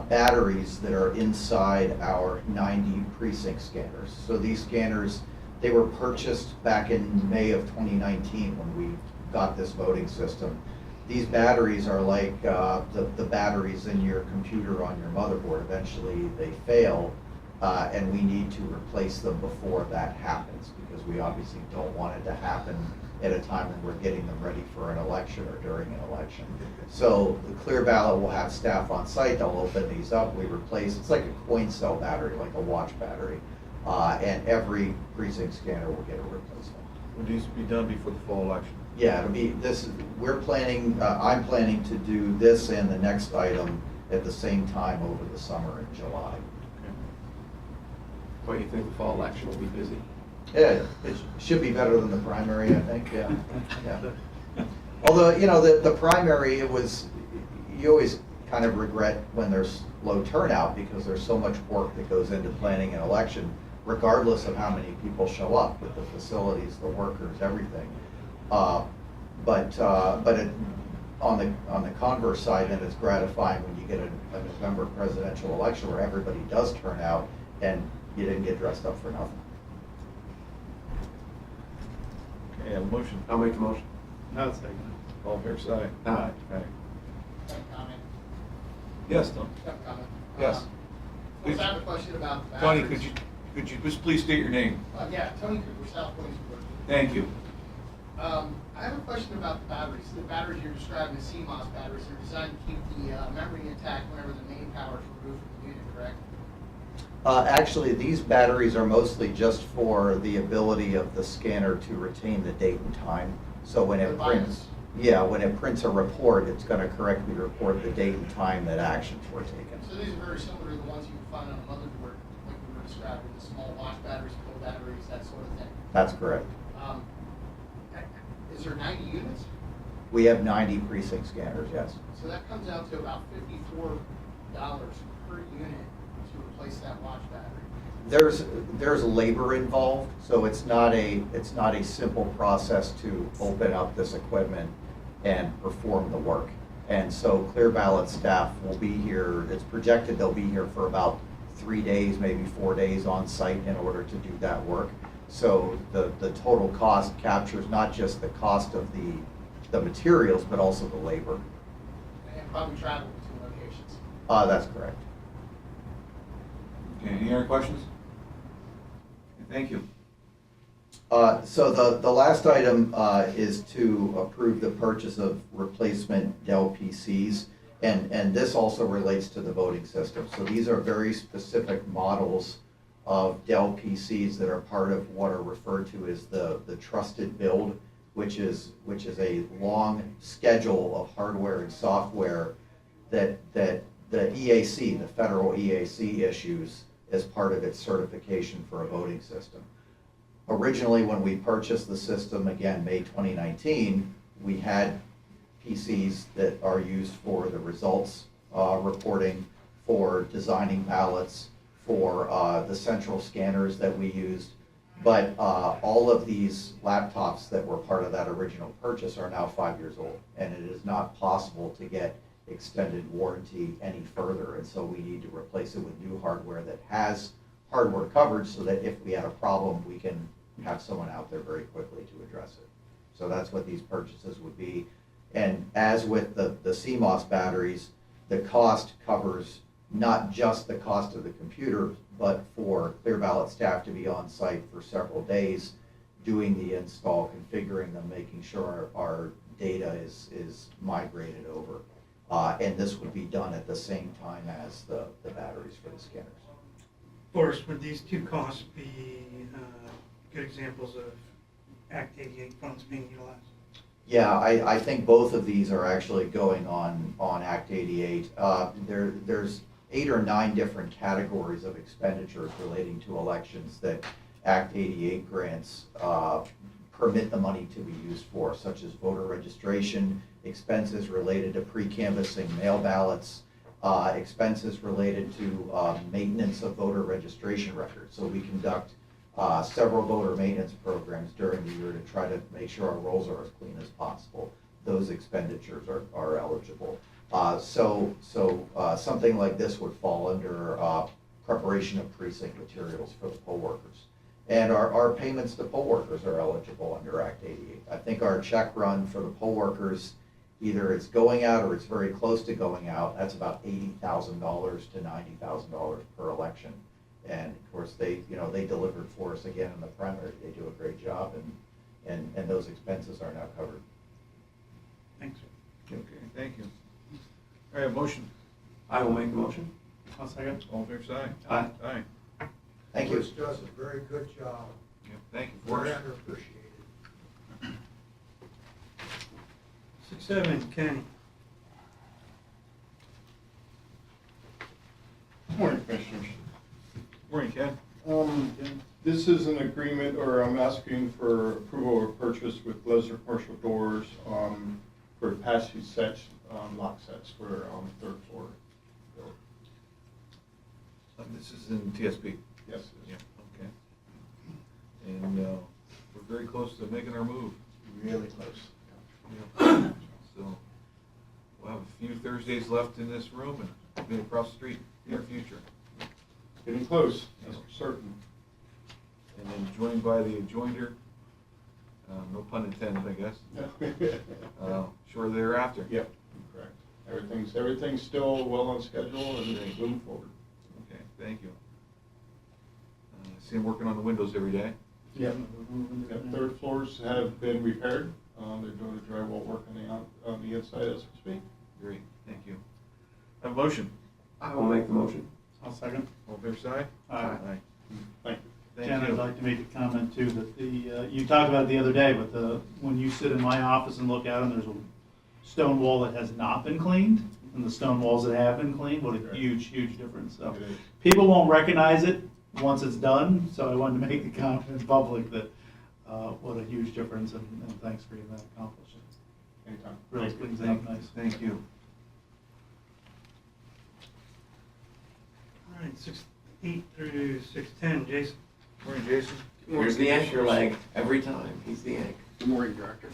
Speaker 18: batteries that are inside our 90 precinct scanners. So these scanners, they were purchased back in May of 2019 when we got this voting system. These batteries are like the batteries in your computer on your motherboard. Eventually they fail, and we need to replace them before that happens, because we obviously don't want it to happen at a time when we're getting them ready for an election or during an election. So the Clear Ballot will have staff on site, they'll open these up, we replace, it's like a coin cell battery, like a watch battery, and every precinct scanner will get a replacement.
Speaker 6: Would these be done before the fall election?
Speaker 18: Yeah, it'll be, we're planning, I'm planning to do this and the next item at the same time over the summer in July.
Speaker 3: What do you think the fall election will be busy?
Speaker 18: Yeah, it should be better than the primary, I think, yeah. Although, you know, the primary, you always kind of regret when there's low turnout, because there's so much work that goes into planning an election, regardless of how many people show up, with the facilities, the workers, everything. But on the converse side, then it's gratifying when you get a November presidential election where everybody does turn out and you didn't get dressed up for nothing.
Speaker 6: Okay, have a motion.
Speaker 3: I'll make the motion.
Speaker 11: I'll second.
Speaker 6: All fair side?
Speaker 3: Aye.
Speaker 6: Aye.
Speaker 12: Comment.
Speaker 6: Yes, Tom?
Speaker 12: Comment.
Speaker 6: Yes.
Speaker 12: I have a question about the
Speaker 6: Tony,
Speaker 12: batteries.
Speaker 6: could you just please state your name?
Speaker 12: Yeah, Tony Cooper, South Williamsburg.
Speaker 6: Thank you.
Speaker 12: I have a question about the batteries. The batteries you're describing as CMOS batteries are designed to keep the memory intact whenever the main power is removed from the unit, correct?
Speaker 18: Actually, these batteries are mostly just for the ability of the scanner to retain the date and time. So when it prints, when it prints a report, it's going to correctly report the date and time that actions were taken.
Speaker 12: So these are very similar to the ones you can find on a motherboard, like we were describing, the small watch batteries, pill batteries, that sort of thing.
Speaker 18: That's correct.
Speaker 12: Is there 90 units?
Speaker 18: We have 90 precinct scanners, yes.
Speaker 12: So that comes out to about $54 per unit to replace that watch battery.
Speaker 18: There's labor involved, so it's not a simple process to open up this equipment and perform the work. And so Clear Ballot staff will be here, it's projected they'll be here for about 3 days, maybe 4 days on site in order to do that work. So the total cost captures not just the cost of the materials, but also the labor.
Speaker 12: And probably travel between locations.
Speaker 18: That's correct.
Speaker 6: Okay, any other questions? Thank you.
Speaker 18: So the last item is to approve the purchase of replacement Dell PCs, and this also relates to the voting system. So these are very specific models of Dell PCs that are part of what are referred to as the trusted build, which is a long schedule of hardware and software that the EAC, the federal EAC, issues as part of its certification for a voting system. Originally, when we purchased the system, again, May 2019, we had PCs that are used for the results reporting, for designing ballots, for the central scanners that we used. But all of these laptops that were part of that original purchase are now 5 years old, and it is not possible to get extended warranty any further, and so we need to replace it with new hardware that has hardware coverage, so that if we had a problem, we can have someone out there very quickly to address it. So that's what these purchases would be. And as with the CMOS batteries, the cost covers not just the cost of the computer, but for Clear Ballot staff to be on site for several days, doing the install, configuring them, making sure our data is migrated over. And this would be done at the same time as the batteries for the scanners.
Speaker 11: Forrest, would these two costs be good examples of Act 88 funds being utilized?
Speaker 18: Yeah, I think both of these are actually going on Act 88. There's 8 or 9 different categories of expenditures relating to elections that Act 88 grants permit the money to be used for, such as voter registration, expenses related to pre-canvassing mail ballots, expenses related to maintenance of voter registration records. So we conduct several voter maintenance programs during the year to try to make sure our rolls are as clean as possible. Those expenditures are eligible. So something like this would fall under preparation of precinct materials for the poll workers. And our payments to poll workers are eligible under Act 88. I think our check run for the poll workers, either it's going out or it's very close to going out. That's about $80,000 to $90,000 per election. And of course, they delivered for us again in the primary. They do a great job, and those expenses are now covered.
Speaker 11: Thanks.
Speaker 6: Okay, thank you. All right, motion.
Speaker 3: I will make the motion.
Speaker 11: I'll second.
Speaker 6: All fair side?
Speaker 3: Aye.
Speaker 6: Aye.
Speaker 18: Thank you.
Speaker 19: Bruce does a very good job.
Speaker 6: Yeah, thank you.
Speaker 19: Very
Speaker 6: Forrest.
Speaker 19: underappreciated.
Speaker 11: 6-7, Kenny.
Speaker 20: Morning, Commissioners.
Speaker 6: Morning, Ken.
Speaker 20: This is an agreement, or I'm asking for approval of purchase with Lesnar Commercial Doors for passage sets, lock sets for 3rd floor.
Speaker 6: This is in TSP.
Speaker 20: Yes.
Speaker 6: Yeah, okay. And we're very close to making our move.
Speaker 20: Really close.
Speaker 6: Yeah. So we'll have a few Thursdays left in this room and be across the street in the future.
Speaker 20: Getting close, that's for certain.
Speaker 6: And then joined by the adjoiner, no pun intended, I guess. Shortly thereafter.
Speaker 20: Yep, correct. Everything's still well on schedule and moving forward.
Speaker 6: Okay, thank you. I see him working on the windows every day.
Speaker 20: Yep. 3rd floors have been repaired. They're doing the drywall work on the inside as we speak.
Speaker 6: Great, thank you. I have a motion.
Speaker 3: I will make the motion.
Speaker 11: I'll second.
Speaker 6: All fair side?
Speaker 11: Aye.
Speaker 20: Thank you.
Speaker 6: Thank
Speaker 11: Jen,
Speaker 6: you.
Speaker 11: I'd like to make a comment too, that you talked about it the other day, but when you sit in my office and look out and there's a stone wall that has not been cleaned, and the stone walls that have been cleaned, what a huge, huge difference. So people won't recognize it once it's done, so I wanted to make the comment in public that what a huge difference, and thanks for getting that accomplished.
Speaker 20: Anytime.
Speaker 11: Really cleans it up nice.
Speaker 6: Thank you.
Speaker 11: All right, 6-8 through 6-10, Jason.
Speaker 6: Morning, Jason.
Speaker 3: Here's the anchor leg every time. He's the anchor.
Speaker 21: Good morning, Director.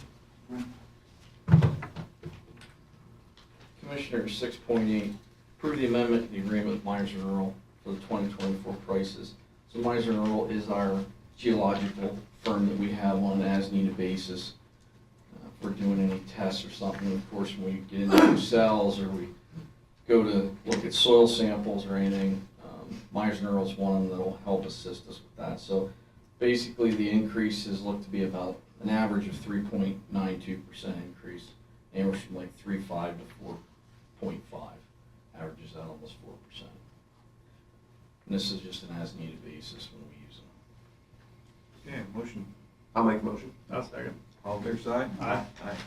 Speaker 15: Commissioner 6.8, approve the amendment to the agreement with Myers and Earl for the 2024 prices. So Myers and Earl is our geological firm that we have on an as-needed basis. If we're doing any tests or something, of course, when we get into new cells or we go to look at soil samples or anything, Myers and Earl is one of them that will help assist us with that. So basically, the increases look to be about an average of 3.92% increase, anywhere from like 3.5 to 4.5, averages out almost 4%. And this is just an as-needed basis when we use them.
Speaker 6: Okay, motion.
Speaker 3: I'll make the motion.
Speaker 11: I'll second.
Speaker 6: All fair side?
Speaker 11: Aye.
Speaker 6: Aye.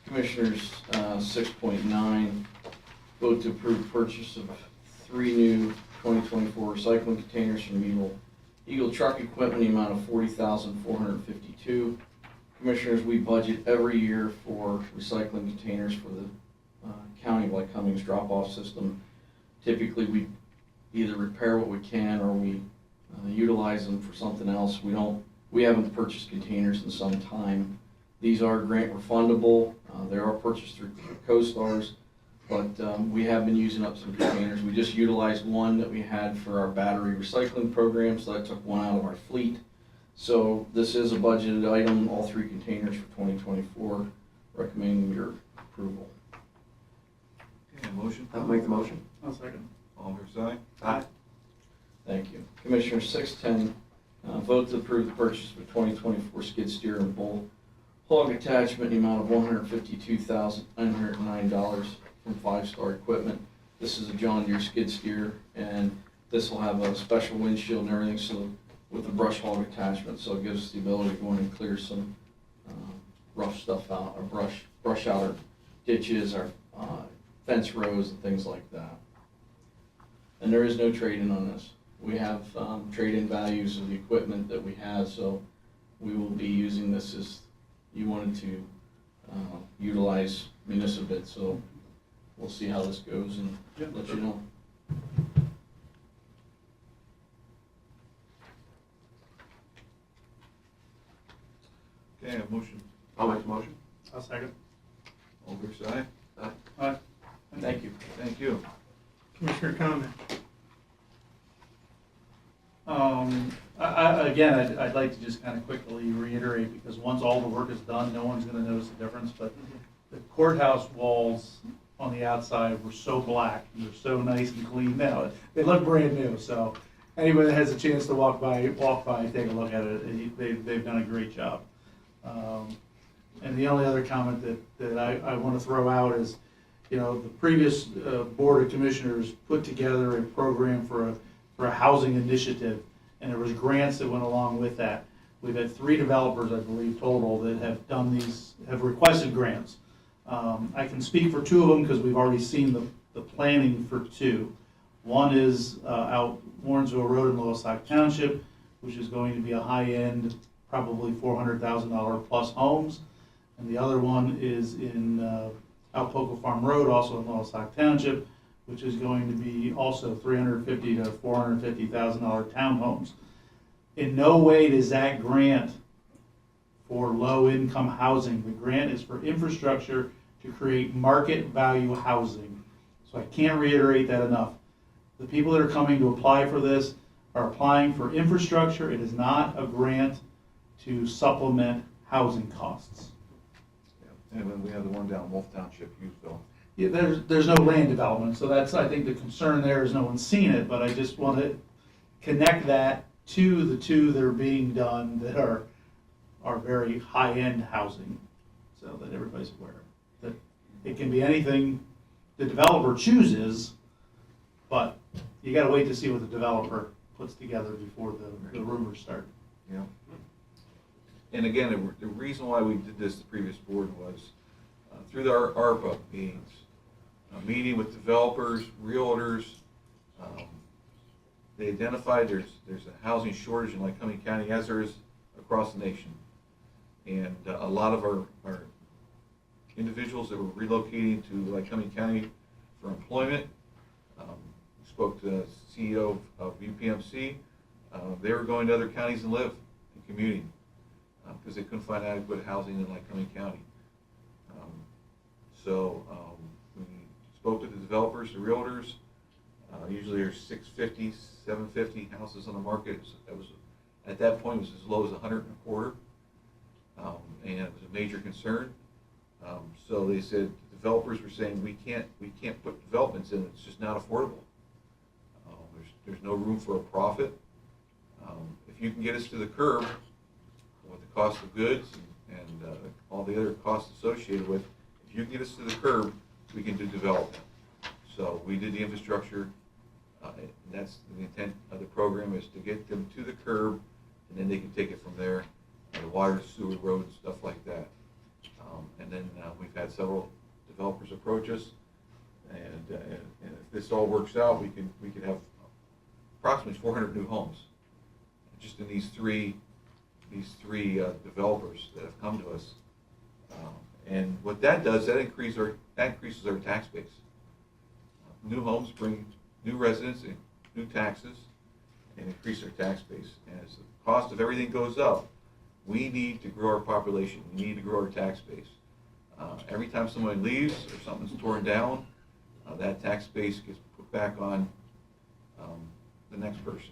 Speaker 15: Commissioners, 6.9, vote to approve purchase of 3 new 2024 recycling containers from Eagle Truck Equipment, in the amount of $40,452. Commissioners, we budget every year for recycling containers for the County of Lycoming's drop-off system. Typically, we either repair what we can or we utilize them for something else. We haven't purchased containers in some time. These are grant refundable. They are purchased through CoStars, but we have been using up some containers. We just utilized one that we had for our battery recycling program, so that took one out of our fleet. So this is a budgeted item, all 3 containers for 2024. Recommending your approval.
Speaker 6: Okay, motion.
Speaker 3: I'll make the motion.
Speaker 11: I'll second.
Speaker 6: All fair side?
Speaker 3: Aye.
Speaker 15: Thank you. Commissioner 610, vote to approve the purchase of a 2024 skid steer and bull hog attachment in the amount of $152,909 from 5-Star Equipment. This is a John Deere skid steer, and this will have a special windshield and everything, so with the brush hog attachment, so it gives us the ability to go in and clear some rough stuff out, or brush out our ditches, our fence rows and things like that. And there is no trade-in on this. We have trade-in values of the equipment that we have, so we will be using this as you wanted to utilize municipal, so we'll see how this goes and let you know.
Speaker 5: Okay, a motion.
Speaker 3: I'll make the motion.
Speaker 11: I'll second.
Speaker 5: All fair side?
Speaker 11: Aye.
Speaker 15: Thank you.
Speaker 5: Thank you.
Speaker 11: Commissioner comment? Again, I'd like to just kind of quickly reiterate, because once all the work is done, no one's gonna notice the difference, but the courthouse walls on the outside were so black, and they're so nice and clean now. They look brand new, so anybody that has a chance to walk by and take a look at it, they've done a great job. And the only other comment that I want to throw out is, you know, the previous Board of Commissioners put together a program for a housing initiative, and there was grants that went along with that. We've had 3 developers, I believe, total that have requested grants. I can speak for 2 of them because we've already seen the planning for 2. One is out Warrensville Road in Lowestoft Township, which is going to be a high-end, probably $400,000 plus homes. And the other one is in out Poco Farm Road, also in Lowestoft Township, which is going to be also $350,000 to $450,000 townhomes. In no way does that grant for low-income housing. The grant is for infrastructure to create market value housing. So I can't reiterate that enough. The people that are coming to apply for this are applying for infrastructure. It is not a grant to supplement housing costs.
Speaker 5: And then we have the one down Wolf Township, Hughesville.
Speaker 11: Yeah, there's no land development, so that's, I think the concern there is no one's seen it, but I just want to connect that to the 2 that are being done that are very high-end housing, so that everybody's aware that it can be anything the developer chooses, but you got to wait to see what the developer puts together before the rumors start.
Speaker 5: Yeah. And again, the reason why we did this, the previous board, was through our ARPA meetings, meeting with developers, realtors. They identified there's a housing shortage in Lycoming County, as there is across the nation. And a lot of our individuals that were relocating to Lycoming County for employment, we spoke to the CEO of UPMC, they were going to other counties and live and commuting because they couldn't find adequate housing in Lycoming County. So we spoke to the developers, the realtors. Usually there's 650, 750 houses on the market. That was, at that point, it was as low as 125. And it was a major concern. So they said, the developers were saying, we can't put developments in, it's just not affordable. There's no room for a profit. If you can get us to the curb with the cost of goods and all the other costs associated with, if you can get us to the curb, we can do development. So we did the infrastructure, and that's the intent of the program, is to get them to the curb, and then they can take it from there, the water, sewer, roads, stuff like that. And then we've had several developers approach us, and if this all works out, we could have approximately 400 new homes, just in these three developers that have come to us. And what that does, that increases our tax base. New homes bring new residents and new taxes and increase our tax base. And as the cost of everything goes up, we need to grow our population. We need to grow our tax base. Every time somebody leaves or something's torn down, that tax base gets put back on the next person.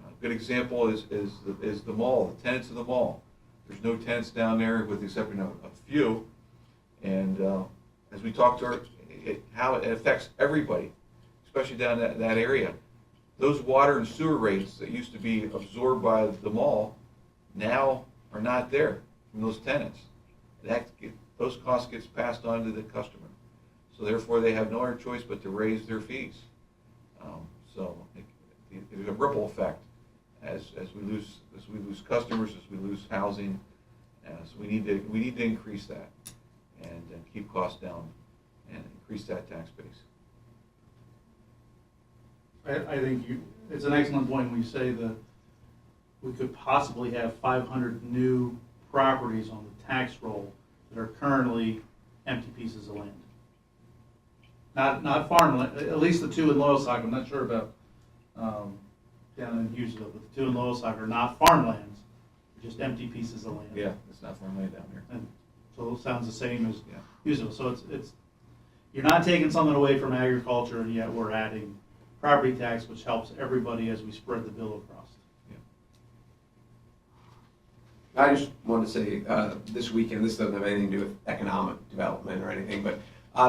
Speaker 5: A good example is the mall, the tenants of the mall. There's no tenants down there with the exception of a few. And as we talk to how it affects everybody, especially down that area. Those water and sewer rates that used to be absorbed by the mall now are not there from those tenants. Those costs gets passed on to the customer. So therefore they have no other choice but to raise their fees. So there's a ripple effect as we lose customers, as we lose housing. So we need to increase that and keep costs down and increase that tax base.
Speaker 6: I think it's an excellent point when you say that we could possibly have 500 new properties on the tax roll that are currently empty pieces of land. Not farmland, at least the two in Loyalsock, I'm not sure about down in Hughesville, but the two in Loyalsock are not farmlands, they're just empty pieces of land.
Speaker 5: Yeah, it's not farmland down there.
Speaker 6: And so it sounds the same as Hughesville, so it's, you're not taking something away from agriculture, and yet we're adding property tax, which helps everybody as we spread the bill across.
Speaker 3: I just want to say, this weekend, this doesn't have anything to do with economic development or anything, but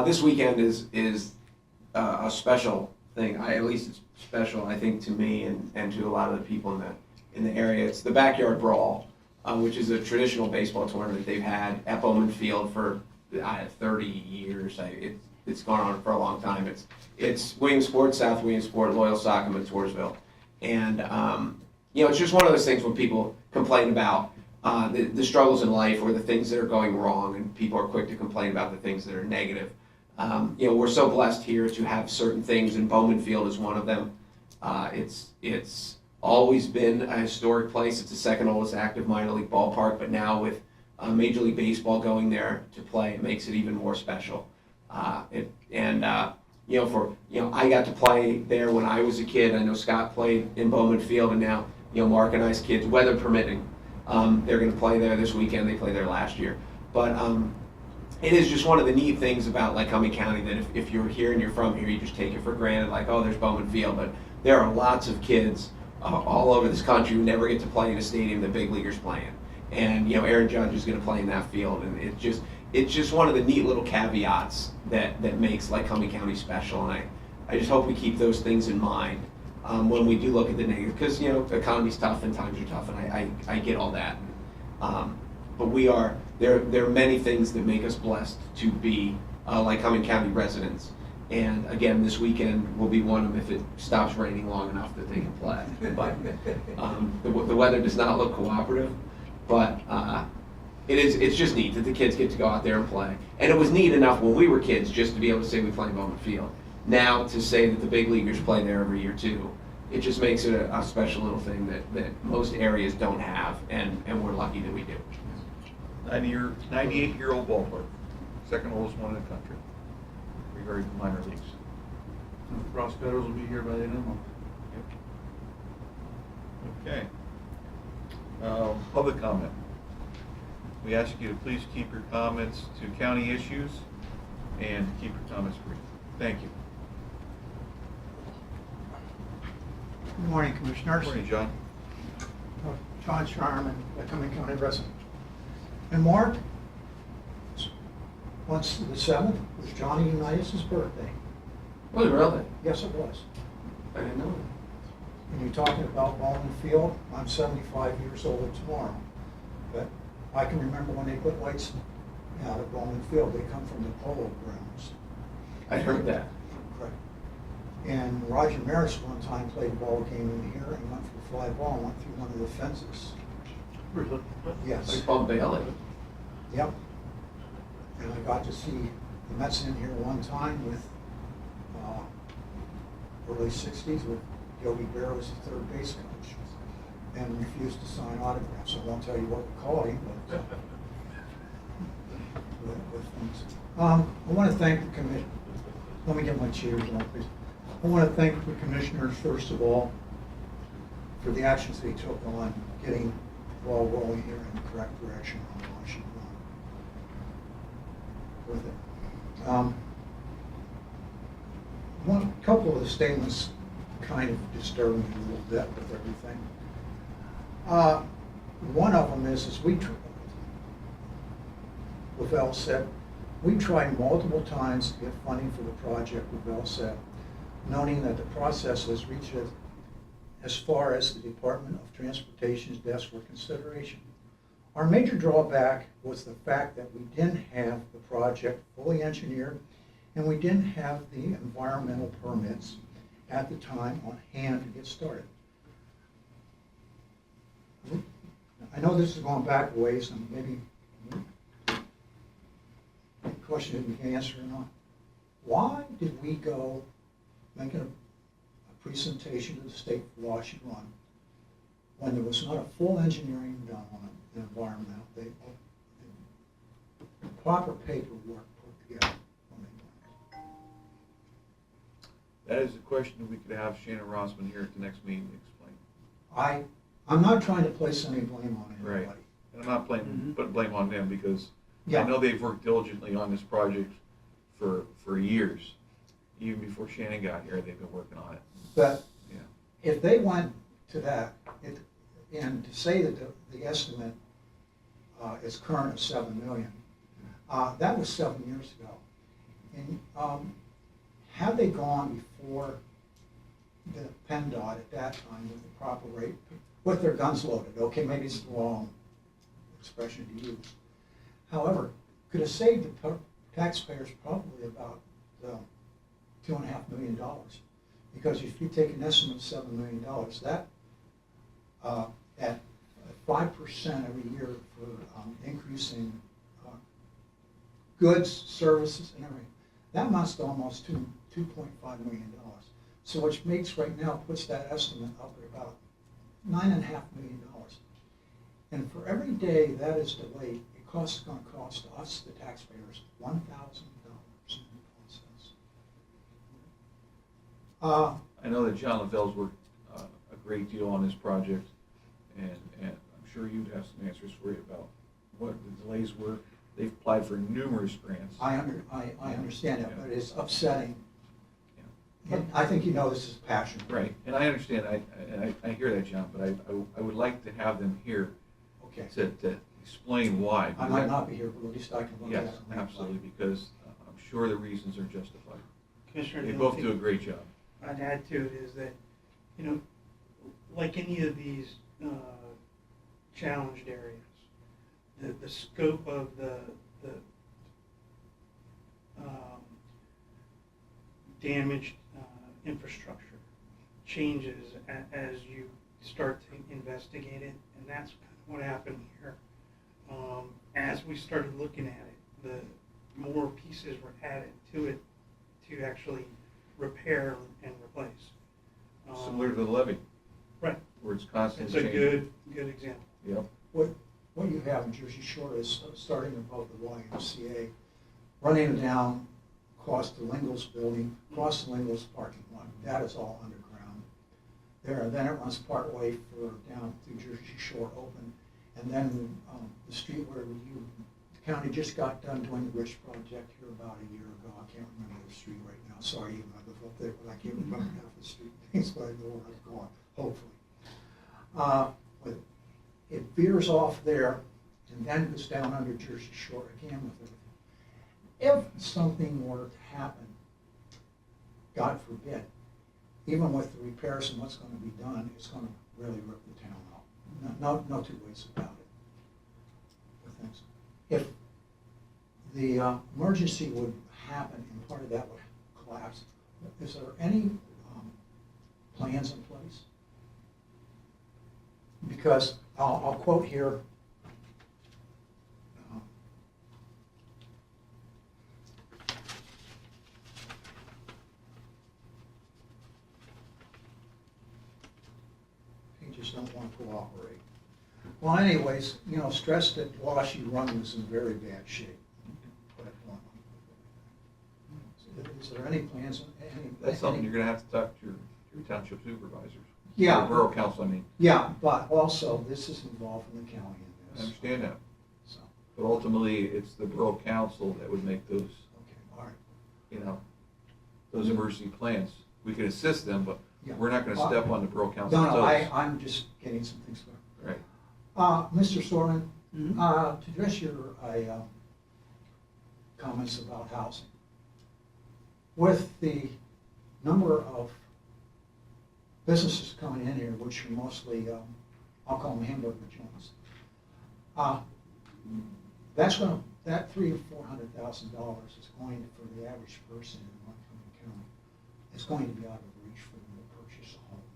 Speaker 3: this weekend is a special thing. At least it's special, I think, to me and to a lot of the people in the area. It's the Backyard Brawl, which is a traditional baseball tournament they've had at Bowman Field for 30 years. It's gone on for a long time. It's Williamsport, South Williamsport, Loyalsock, and Montoursville. And it's just one of those things when people complain about the struggles in life or the things that are going wrong, and people are quick to complain about the things that are negative. We're so blessed here to have certain things, and Bowman Field is one of them. It's always been a historic place. It's the second oldest active minor league ballpark, but now with Major League Baseball going there to play, it makes it even more special. I got to play there when I was a kid. I know Scott played in Bowman Field, and now Mark and I's kids, weather permitting, they're going to play there this weekend. They played there last year, but it is just one of the neat things about Lycoming County that if you're here and you're from here, you just take it for granted, like, oh, there's Bowman Field, but there are lots of kids all over this country who never get to play in a stadium that big leaguers play in. And Aaron Judge is going to play in that field, and it's just one of the neat little caveats that makes Lycoming County special. And I just hope we keep those things in mind when we do look at the negative, because the economy's tough and times are tough, and I get all that. But there are many things that make us blessed to be Lycoming County residents. And again, this weekend will be one of them if it stops raining long enough that they can play. But the weather does not look cooperative, but it's just neat that the kids get to go out there and play. And it was neat enough when we were kids just to be able to say we play in Bowman Field. Now to say that the big leaguers play there every year too, it just makes it a special little thing that most areas don't have, and we're lucky that we do.
Speaker 5: 98-year-old ballpark, second oldest one in the country, regarding the minor leagues.
Speaker 6: Ross Federals will be here by the end of the month.
Speaker 5: Okay. Public comment. We ask you to please keep your comments to county issues and keep your comments brief. Thank you.
Speaker 21: Good morning, Commissioners.
Speaker 5: Good morning, John.
Speaker 21: John Sharman, Lycoming County resident. And Mark, once the 7th was Johnny Unitas' birthday.
Speaker 3: Was it really?
Speaker 21: Yes, it was.
Speaker 3: I didn't know that.
Speaker 21: And you're talking about Bowman Field, I'm 75 years old tomorrow. But I can remember when they put lights out at Bowman Field, they come from the polo grounds.
Speaker 3: I heard that.
Speaker 21: Correct. And Roger Maris one time played a ball game in here and went for a fly ball and went through one of the fences.
Speaker 6: Really?
Speaker 21: Yes.
Speaker 3: Like Bob Bailey.
Speaker 21: Yep. And I got to see the Mets in here one time with early 60s with Yogi Berra was the third base coach and refused to sign autographs. I won't tell you what we called him, but with things. I want to thank the commission. Let me get my cheers on, please. I want to thank the commissioners, first of all, for the actions they took on getting the ball rolling here in the correct direction on Washington with it. One couple of the statements kind of disturbed me a little bit with everything. One of them is Lavelle said, we tried multiple times to get funding for the project, Lavelle said, noting that the process has reached as far as the Department of Transportation's desk for consideration. Our major drawback was the fact that we didn't have the project fully engineered and we didn't have the environmental permits at the time on hand to get started. I know this is going back a ways, and maybe the question you can answer or not. Why did we go making a presentation to the state for Washington Run when there was not a full engineering done on it, the environmental, the proper paperwork put together when they done it?
Speaker 6: That is a question that we could have Shannon Rossman here at the next meeting to explain.
Speaker 21: I'm not trying to place any blame on anybody.
Speaker 6: Right. And I'm not putting blame on them because
Speaker 21: Yeah.
Speaker 6: I know they've worked diligently on this project for years. Even before Shannon got here, they've been working on it.
Speaker 21: But
Speaker 6: Yeah.
Speaker 21: if they went to that, and to say that the estimate is current at 7 million, that was 7 years ago. And had they gone before the PennDOT at that time with the proper rate, with their guns loaded, okay, maybe it's the wrong expression to use. However, could have saved the taxpayers probably about $2.5 million. Because if you take an estimate of $7 million, that at 5% every year for increasing goods, services, and everything, that amounts to almost $2.5 million. So which makes right now, puts that estimate up at about $9.5 million. And for every day that is delayed, going to cost us, the taxpayers, $1,000.
Speaker 6: I know that John Lavelle's worked a great deal on this project, and I'm sure you'd have some answers for you about what the delays were. They've applied for numerous grants.
Speaker 21: I understand that, but it's upsetting. And I think you know this is passion.
Speaker 6: Right, and I understand, I hear that, John, but I would like to have them here
Speaker 21: Okay.
Speaker 6: to explain why.
Speaker 21: I might not be here, but at least I can look at it.
Speaker 6: Yes, absolutely, because I'm sure the reasons are justified.
Speaker 11: Commissioner,
Speaker 6: They
Speaker 11: the
Speaker 6: both
Speaker 11: only
Speaker 6: do a
Speaker 11: thing
Speaker 6: great job.
Speaker 11: I'd add to it is that, you know, like any of these challenged areas, the scope of the damaged infrastructure changes as you start to investigate it, and that's kind of what happened here. As we started looking at it, the more pieces were added to it to actually repair and replace.
Speaker 6: Similar to the levee.
Speaker 11: Right.
Speaker 6: Where it's constantly
Speaker 11: It's a
Speaker 6: changing.
Speaker 11: good example.
Speaker 6: Yep.
Speaker 21: What you have in Jersey Shore is starting above the YMCA, running down across the Lingles building, across the Lingles parking lot. That is all underground. Then it runs part way down through Jersey Shore open. And then the street where the county just got done doing the bridge project here about a year ago. I can't remember the street right now. Sorry, even I live up there, but I can't remember half the street names, but I know where I'm going, hopefully. But it veers off there and then goes down under Jersey Shore again with everything. If something were to happen, God forbid, even with the repairs and what's going to be done, it's going to really rip the town out. No two ways about it. With things. If the emergency would happen and part of that would collapse, is there any plans in place? Because I'll quote here. Pages don't want to cooperate. Well, anyways, you know, stressed that Washington Run was in very bad shape. Is there any plans?
Speaker 6: That's something you're gonna have to talk to your township supervisors.
Speaker 21: Yeah.
Speaker 6: Or borough council, I mean.
Speaker 21: Yeah, but also this is involved in the county in
Speaker 6: I
Speaker 21: this.
Speaker 6: understand that.
Speaker 21: So,
Speaker 6: But ultimately, it's the borough council that would make those,
Speaker 21: okay, all right.
Speaker 6: you know, those emergency plans. We could assist them, but
Speaker 21: Yeah.
Speaker 6: we're not gonna step on the borough council's
Speaker 21: No,
Speaker 6: toes.
Speaker 21: I'm just getting some things going.
Speaker 6: Right.
Speaker 21: Mr. Sorman, to address your comments about housing, with the number of businesses coming in here, which are mostly, I'll call them hamburger joints, that $300,000 to $400,000 is going, for the average person in Lycoming County, it's going to be out of reach for them to purchase a home.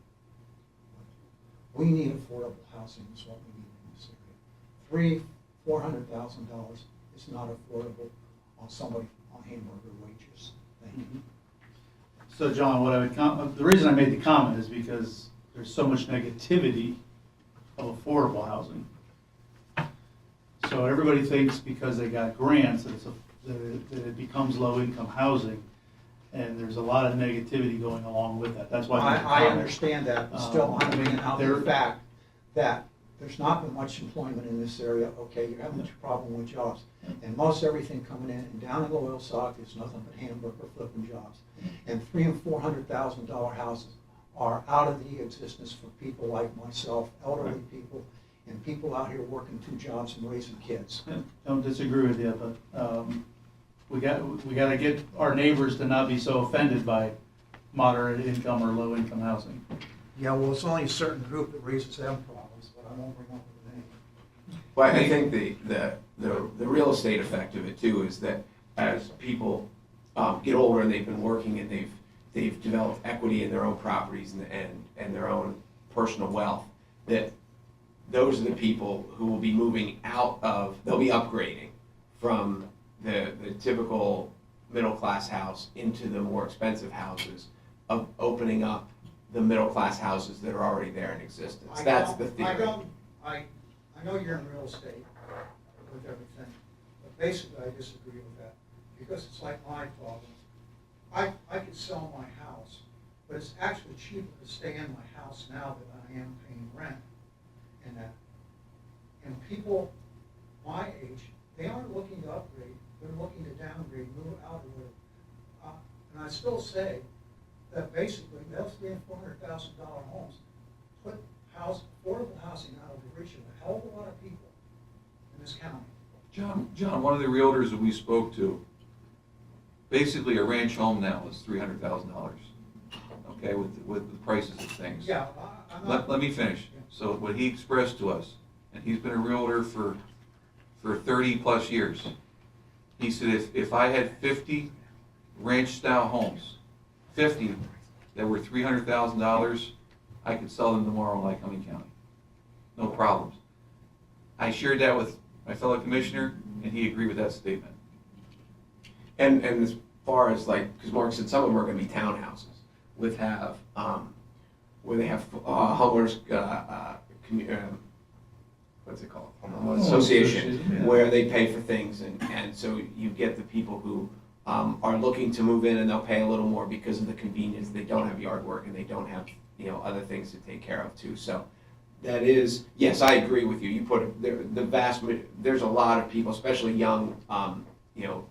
Speaker 21: We need affordable housing, is what we need in this area. $400,000 is not affordable on somebody on hamburger wages. Thank you.
Speaker 6: So John, what I would the reason I made the comment is because there's so much negativity of affordable housing. So everybody thinks because they got grants that that it becomes low-income housing, and there's a lot of negativity going along with that. That's why I made the
Speaker 21: I
Speaker 6: comment.
Speaker 21: understand that, but still, I'm bringing out the fact that there's not been much employment in this area. Okay, you're having a problem with jobs. And most everything coming in, and down in the oil sock, there's nothing but hamburger flipping jobs. And $300,000 and $400,000 houses are out of the existence for people like myself, elderly people, and people out here working 2 jobs and raising kids.
Speaker 6: Don't disagree with you, but we got to get our neighbors to not be so offended by moderate income or low income housing.
Speaker 21: Yeah, well, it's only a certain group that raises them problems, but I won't bring up the name.
Speaker 3: Well, I think the real estate effect of it too is that as people get older and they've been working and they've developed equity in their own properties and their own personal wealth, that those are the people who will be moving out of, they'll be upgrading from the typical middle-class house into the more expensive houses, of opening up the middle-class houses that are already there in existence. That's the theory.
Speaker 21: I know you're in real estate with everything, but basically I disagree with that, because it's like my problem. I could sell my house, but it's actually cheaper to stay in my house now that I am paying rent. And people my age, they aren't looking to upgrade, they're looking to downgrade, move out of there. And I still say that basically those $300,000 and $400,000 homes put affordable housing out of the reach of a hell of a lot of people in this county.
Speaker 2: John, one of the realtors that we spoke to, basically a ranch home now is $300,000. Okay, with the prices of things.
Speaker 21: Yeah,
Speaker 2: Let me finish. So what he expressed to us, and he's been a realtor for 30 plus years. He said if I had 50 ranch style homes, 50 that were $300,000, I could sell them tomorrow in Lycoming County. No problems. I shared that with my fellow commissioner, and he agreed with that statement.
Speaker 3: And as far as because Mark said some of them are going to be townhouses where they have homeowners, what's it called? Homeowners Association, where they pay for things, and so you get the people who are looking to move in and they'll pay a little more because of the convenience. They don't have yard work and they don't have other things to take care of too. So that is, yes, I agree with you. You put there's a lot of people, especially young,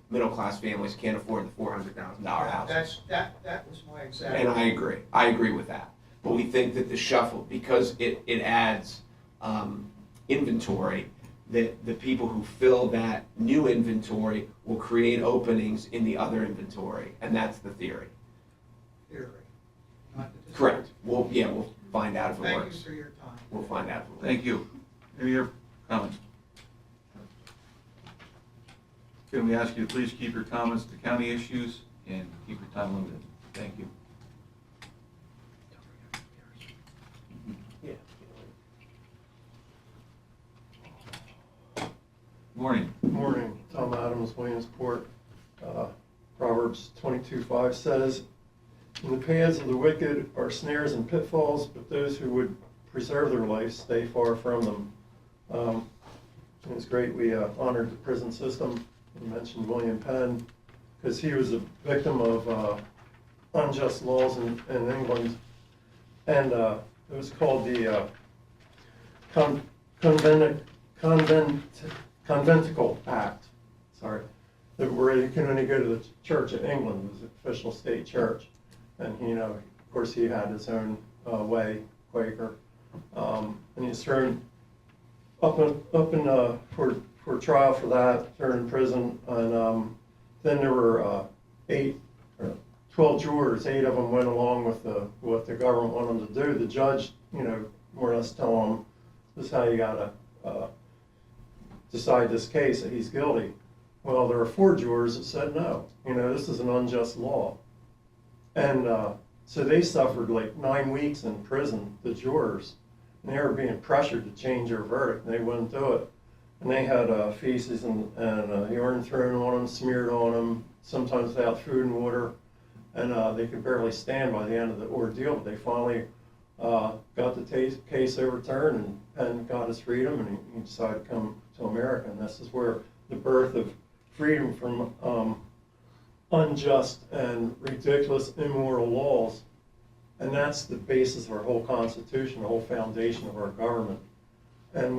Speaker 3: middle class families can't afford the $400,000 house.
Speaker 21: That was my exact.
Speaker 3: And I agree with that. But we think that the shuffle, because it adds inventory, that the people who fill that new inventory will create openings in the other inventory, and that's the theory.
Speaker 21: Theory. Not the
Speaker 3: Correct. We'll find out if it works.
Speaker 21: Thank you for your time.
Speaker 3: We'll find out if it works.
Speaker 2: Thank you. Any other comments? Can we ask you to please keep your comments to county issues and keep your time limited? Thank you. Morning.
Speaker 22: Morning. Tom Adams, Williamsport. Proverbs 22:5 says, "In the paths of the wicked are snares and pitfalls, but those who would preserve their life stay far from them." It was great. We honored the prison system. We mentioned William Penn because he was a victim of unjust laws in England, and it was called the Conventicle Act. Sorry, where you can only go to the Church of England, it was an official state church, and of course he had his own way, Quaker, and he was thrown up in for trial for that, thrown in prison, and then there were 12 jurors. 8 of them went along with what the government wanted them to do. The judge, more or less telling them, "This is how you gotta decide this case, that he's guilty." Well, there were 4 jurors that said no. This is an unjust law, and so they suffered like 9 weeks in prison, the jurors, and they were being pressured to change their verdict, and they wouldn't do it. and they had feces and urine thrown on them, smeared on them, sometimes without food and water, and they could barely stand by the end of the ordeal. But they finally got the case overturned, and got his freedom, and he decided to come to America. And this is where the birth of freedom from unjust and ridiculous, immoral laws. And that's the basis of our whole Constitution, the whole foundation of our government. And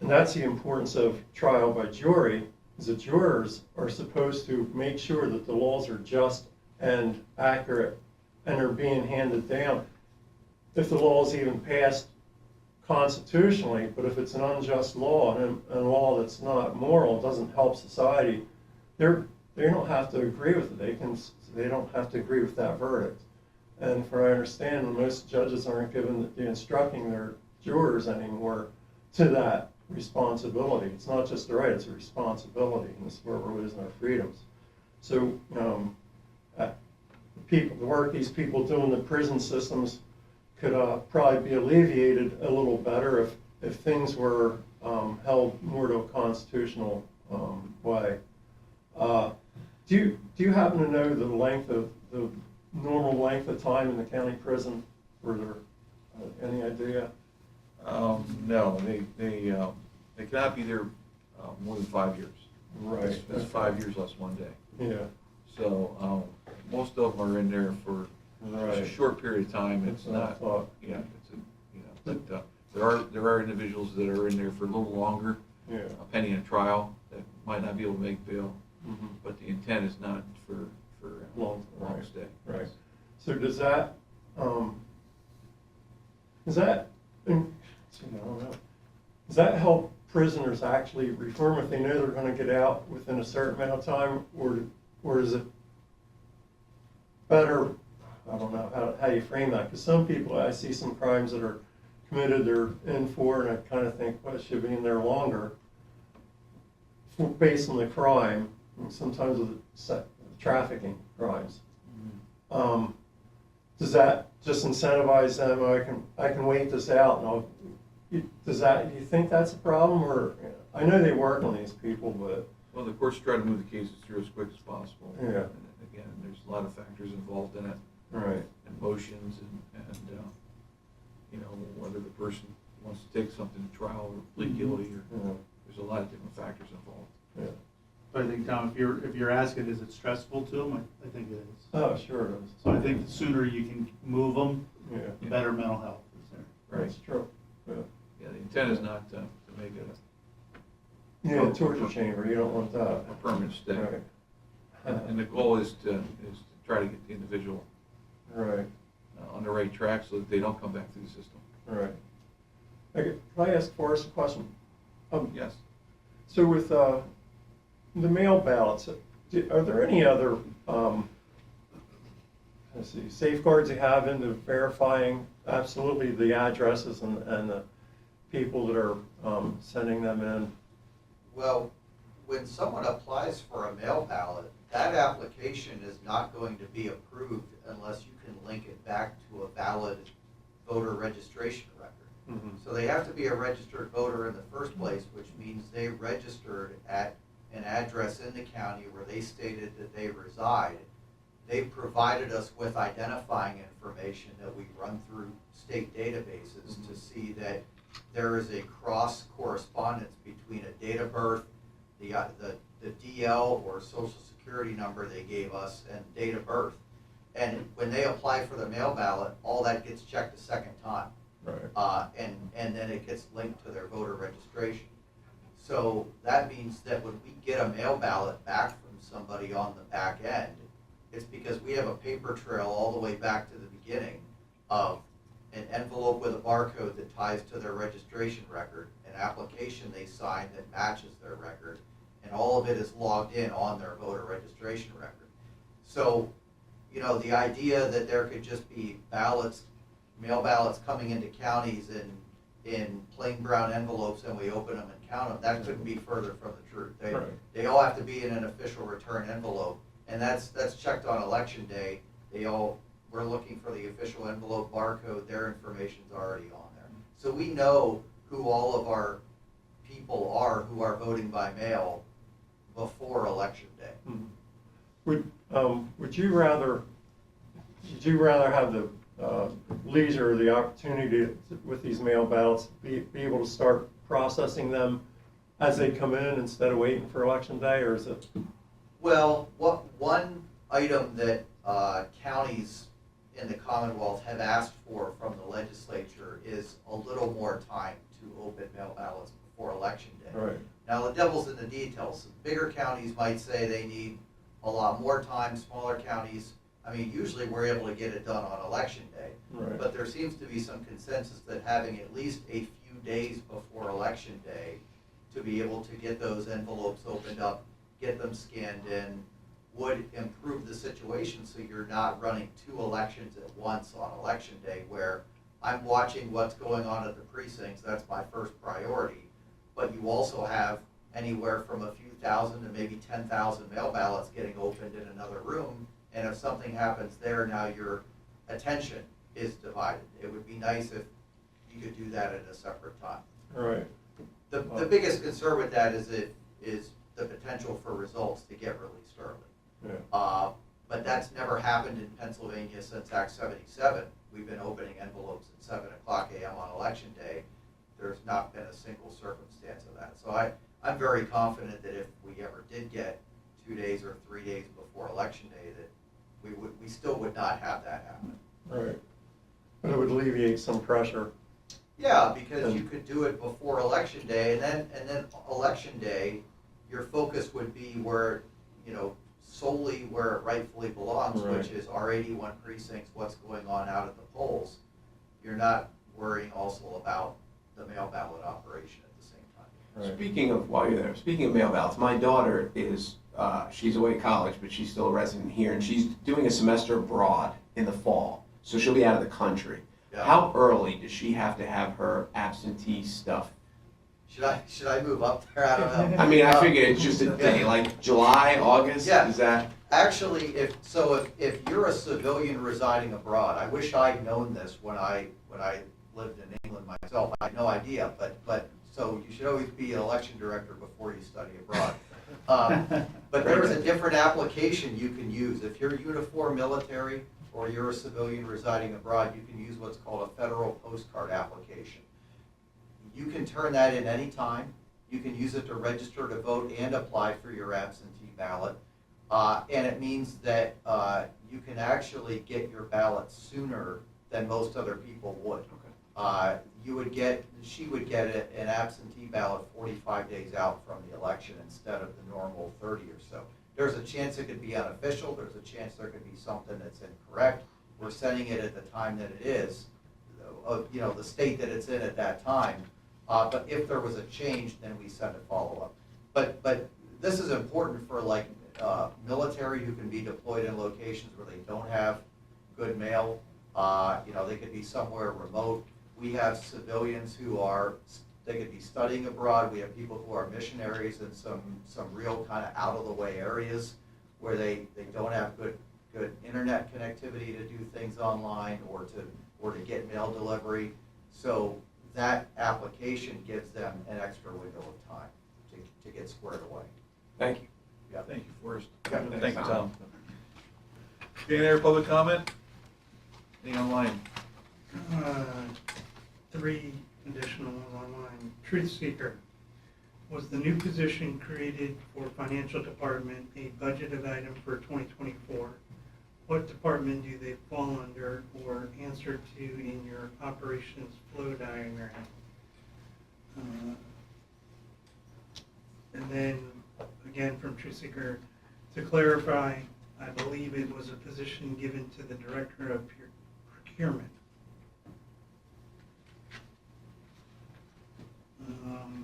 Speaker 22: and that's the importance of trial by jury, is that jurors are supposed to make sure that the laws are just and accurate and are being handed down. If the law is even passed constitutionally, but if it's an unjust law and a law that's not moral, doesn't help society, they don't have to agree with it. They don't have to agree with that verdict. And for I understand, most judges aren't given the instructing their jurors anymore to that responsibility. It's not just a right, it's a responsibility, and this is where we're losing our freedoms. So the work these people do in the prison systems could probably be alleviated a little better if things were held more to a constitutional way. Do you happen to know the normal length of time in the county prison? Were there any idea?
Speaker 2: No, they cannot be there more than 5 years.
Speaker 22: Right.
Speaker 2: That's 5 years less 1 day.
Speaker 22: Yeah.
Speaker 2: So most of them are in there for just a short period of time. It's not. Yeah. But there are individuals that are in there for a little longer.
Speaker 22: Yeah.
Speaker 2: Pending a trial that might not be able to make bail.
Speaker 22: Mm-hmm.
Speaker 2: But the intent is not for
Speaker 22: long
Speaker 2: stay.
Speaker 22: Right. So does that does that help prisoners actually reform if they know they're going to get out within a certain amount of time, or is it better? I don't know how you frame that, because some people, I see some crimes that are committed they're in for, and I kind of think, well, it should be in there longer based on the crime, and sometimes with the trafficking crimes.
Speaker 2: Mm-hmm.
Speaker 22: Does that just incentivize them? I can wait this out, and do you think that's a problem, or I know they work on these people, but
Speaker 2: well, the courts try to move the cases through as quick as possible.
Speaker 22: Yeah.
Speaker 2: And again, there's a lot of factors involved in it.
Speaker 22: Right.
Speaker 2: Emotions and whether the person wants to take something to trial or plead guilty, or there's a lot of different factors involved.
Speaker 22: Yeah.
Speaker 6: But I think, Tom, if you're asking, is it stressful to them? I think it is.
Speaker 22: Oh, sure it is.
Speaker 6: So I think the sooner you can move them,
Speaker 22: Yeah.
Speaker 6: the better mental health is there.
Speaker 2: Right.
Speaker 22: That's true. Yeah.
Speaker 2: Yeah, the intent is not to make it
Speaker 22: Yeah, torture chamber, you don't want that.
Speaker 2: a permanent stay.
Speaker 22: Right.
Speaker 2: And the goal is to try to get the individual
Speaker 22: Right.
Speaker 2: On the right track so that they don't come back to the system.
Speaker 22: Right. Okay, can I ask Forrest a question?
Speaker 2: Yes.
Speaker 22: So with the mail ballots, are there any other safeguards you have into verifying absolutely the addresses and the people that are sending them in?
Speaker 18: Well, when someone applies for a mail ballot, that application is not going to be approved unless you can link it back to a valid voter registration record.
Speaker 22: Mm-hmm.
Speaker 18: So they have to be a registered voter in the first place, which means they registered at an address in the county where they stated that they reside. They provided us with identifying information that we run through state databases to see that there is a cross correspondence between a date of birth, the DL or social security number they gave us, and date of birth. And when they apply for the mail ballot, all that gets checked a second time.
Speaker 22: Right.
Speaker 18: And then it gets linked to their voter registration. So that means that when we get a mail ballot back from somebody on the back end, it's because we have a paper trail all the way back to the beginning of an envelope with a barcode that ties to their registration record, an application they signed that matches their record, and all of it is logged in on their voter registration record. So, the idea that there could just be mail ballots coming into counties in plain brown envelopes and we open them and count them, that couldn't be further from the truth. They all have to be in an official return envelope, and that's checked on election day. We're looking for the official envelope barcode, their information's already on there. So we know who all of our people are who are voting by mail before election day.
Speaker 22: Would you rather have the leisure, or the opportunity with these mail ballots, be able to start processing them as they come in instead of waiting for election day, or is it?
Speaker 18: Well, one item that counties in the Commonwealth have asked for from the legislature is a little more time to open mail ballots before election day.
Speaker 22: Right.
Speaker 18: Now, the devil's in the details. Bigger counties might say they need a lot more time. Smaller counties, I mean, usually we're able to get it done on election day.
Speaker 22: Right.
Speaker 18: But there seems to be some consensus that having at least a few days before election day to be able to get those envelopes opened up, get them scanned in, would improve the situation so you're not running 2 elections at once on election day, where I'm watching what's going on at the precincts, that's my first priority, but you also have anywhere from a few thousand to maybe 10,000 mail ballots getting opened in another room, and if something happens there, now your attention is divided. It would be nice if you could do that at a separate time.
Speaker 22: Right.
Speaker 18: The biggest concern with that is the potential for results to get released early.
Speaker 22: Yeah.
Speaker 18: But that's never happened in Pennsylvania since Act 77. We've been opening envelopes at 7 o'clock a.m. on election day. There's not been a single circumstance of that. So I'm very confident that if we ever did get 2 days or 3 days before election day, that we still would not have that happen.
Speaker 22: Right. But it would alleviate some pressure.
Speaker 18: Yeah, because you could do it before election day, and then election day, your focus would be where, solely where it rightfully belongs,
Speaker 22: Right.
Speaker 18: which is our 81 precincts, what's going on out at the polls. You're not worrying also about the mail ballot operation at the same time.
Speaker 22: Right.
Speaker 3: Speaking of, while you're there, speaking of mail ballots, my daughter is, she's away at college, but she's still a resident here, and she's doing a semester abroad in the fall, so she'll be out of the country.
Speaker 18: Yeah.
Speaker 3: How early does she have to have her absentee stuff?
Speaker 18: Should I move up there? I don't know.
Speaker 3: I mean, I figured it's just a day, like July, August,
Speaker 18: Yeah.
Speaker 3: is that?
Speaker 18: Actually, if you're a civilian residing abroad, I wish I'd known this when I lived in England myself. I had no idea, but so you should always be an election director before you study abroad. But there is a different application you can use. If you're uniform military or you're a civilian residing abroad, you can use what's called a federal postcard application. You can turn that in any time. You can use it to register to vote and apply for your absentee ballot. And it means that you can actually get your ballot sooner than most other people would. She would get an absentee ballot 45 days out from the election instead of the normal 30 or so. There's a chance it could be unofficial. There's a chance there could be something that's incorrect. We're sending it at the time that it is, the state that it's in at that time. But if there was a change, then we send a follow-up. But this is important for military who can be deployed in locations where they don't have good mail. They could be somewhere remote. We have civilians they could be studying abroad. We have people who are missionaries in some real kind of out-of-the-way areas where they don't have good internet connectivity to do things online or to get mail delivery. So that application gives them an extra window of time to get squared away.
Speaker 3: Thank you.
Speaker 18: Yeah.
Speaker 2: Thank you, Forrest.
Speaker 18: Yeah,
Speaker 2: Thank you, Tom. Any other public comment? Anything online?
Speaker 11: 3 additional ones online. Truth Seeker. Was the new position created for financial department a budgeted item for 2024? What department do they fall under or answer to in your operations flow diagram? And then, again from Truth Seeker, to clarify, I believe it was a position given to the Director of Procurement.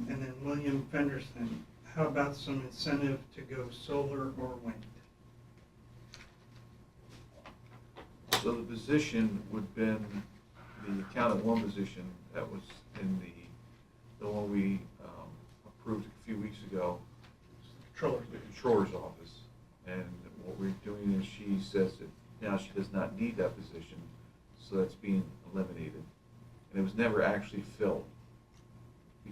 Speaker 11: And then William Fenderson, how about some incentive to go solar or wind?
Speaker 2: So the position would have been the accountant one position that was in the one we approved a few weeks ago. The controller's office. And what we're doing is she says that now she does not need that position, so that's being eliminated. And it was never actually filled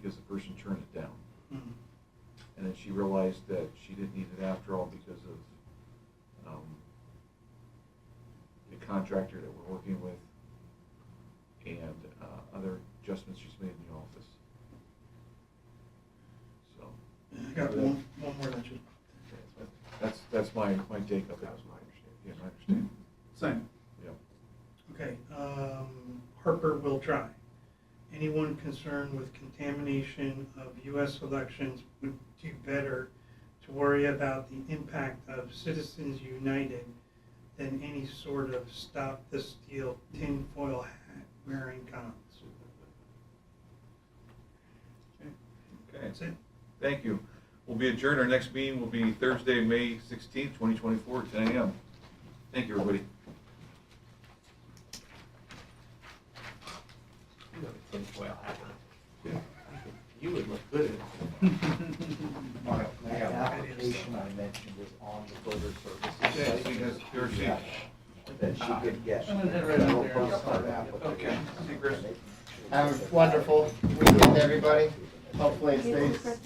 Speaker 2: because the person turned it down.
Speaker 11: Mhm.
Speaker 2: And then she realized that she didn't need it after all because of the contractor that we're working with and other adjustments she's made in the office. So
Speaker 11: I got one more that just.
Speaker 2: that's my take of it.
Speaker 3: That was my understanding.
Speaker 2: Yeah, I understand.
Speaker 11: Same.
Speaker 2: Yeah.
Speaker 11: Okay, Harper will try. Anyone concerned with contamination of US elections would do better to worry about the impact of Citizens United than any sort of stop the steal tinfoil hat wearing cons.
Speaker 2: Okay.
Speaker 11: That's it.
Speaker 2: Thank you. We'll be adjourned. Our next meeting will be Thursday, May 16th, 2024, 10 a.m. Thank you, everybody.
Speaker 3: You know, the tinfoil hat. You would look good in it.
Speaker 18: Mark, the application I mentioned is on the voter services
Speaker 2: Okay,
Speaker 18: site.
Speaker 2: so you guys, your seat.
Speaker 18: That she could get.
Speaker 12: I'm gonna head right out there.
Speaker 18: Postcard application.
Speaker 2: Okay. See you, Chris.
Speaker 1: Have a wonderful weekend, everybody. Hopefully it stays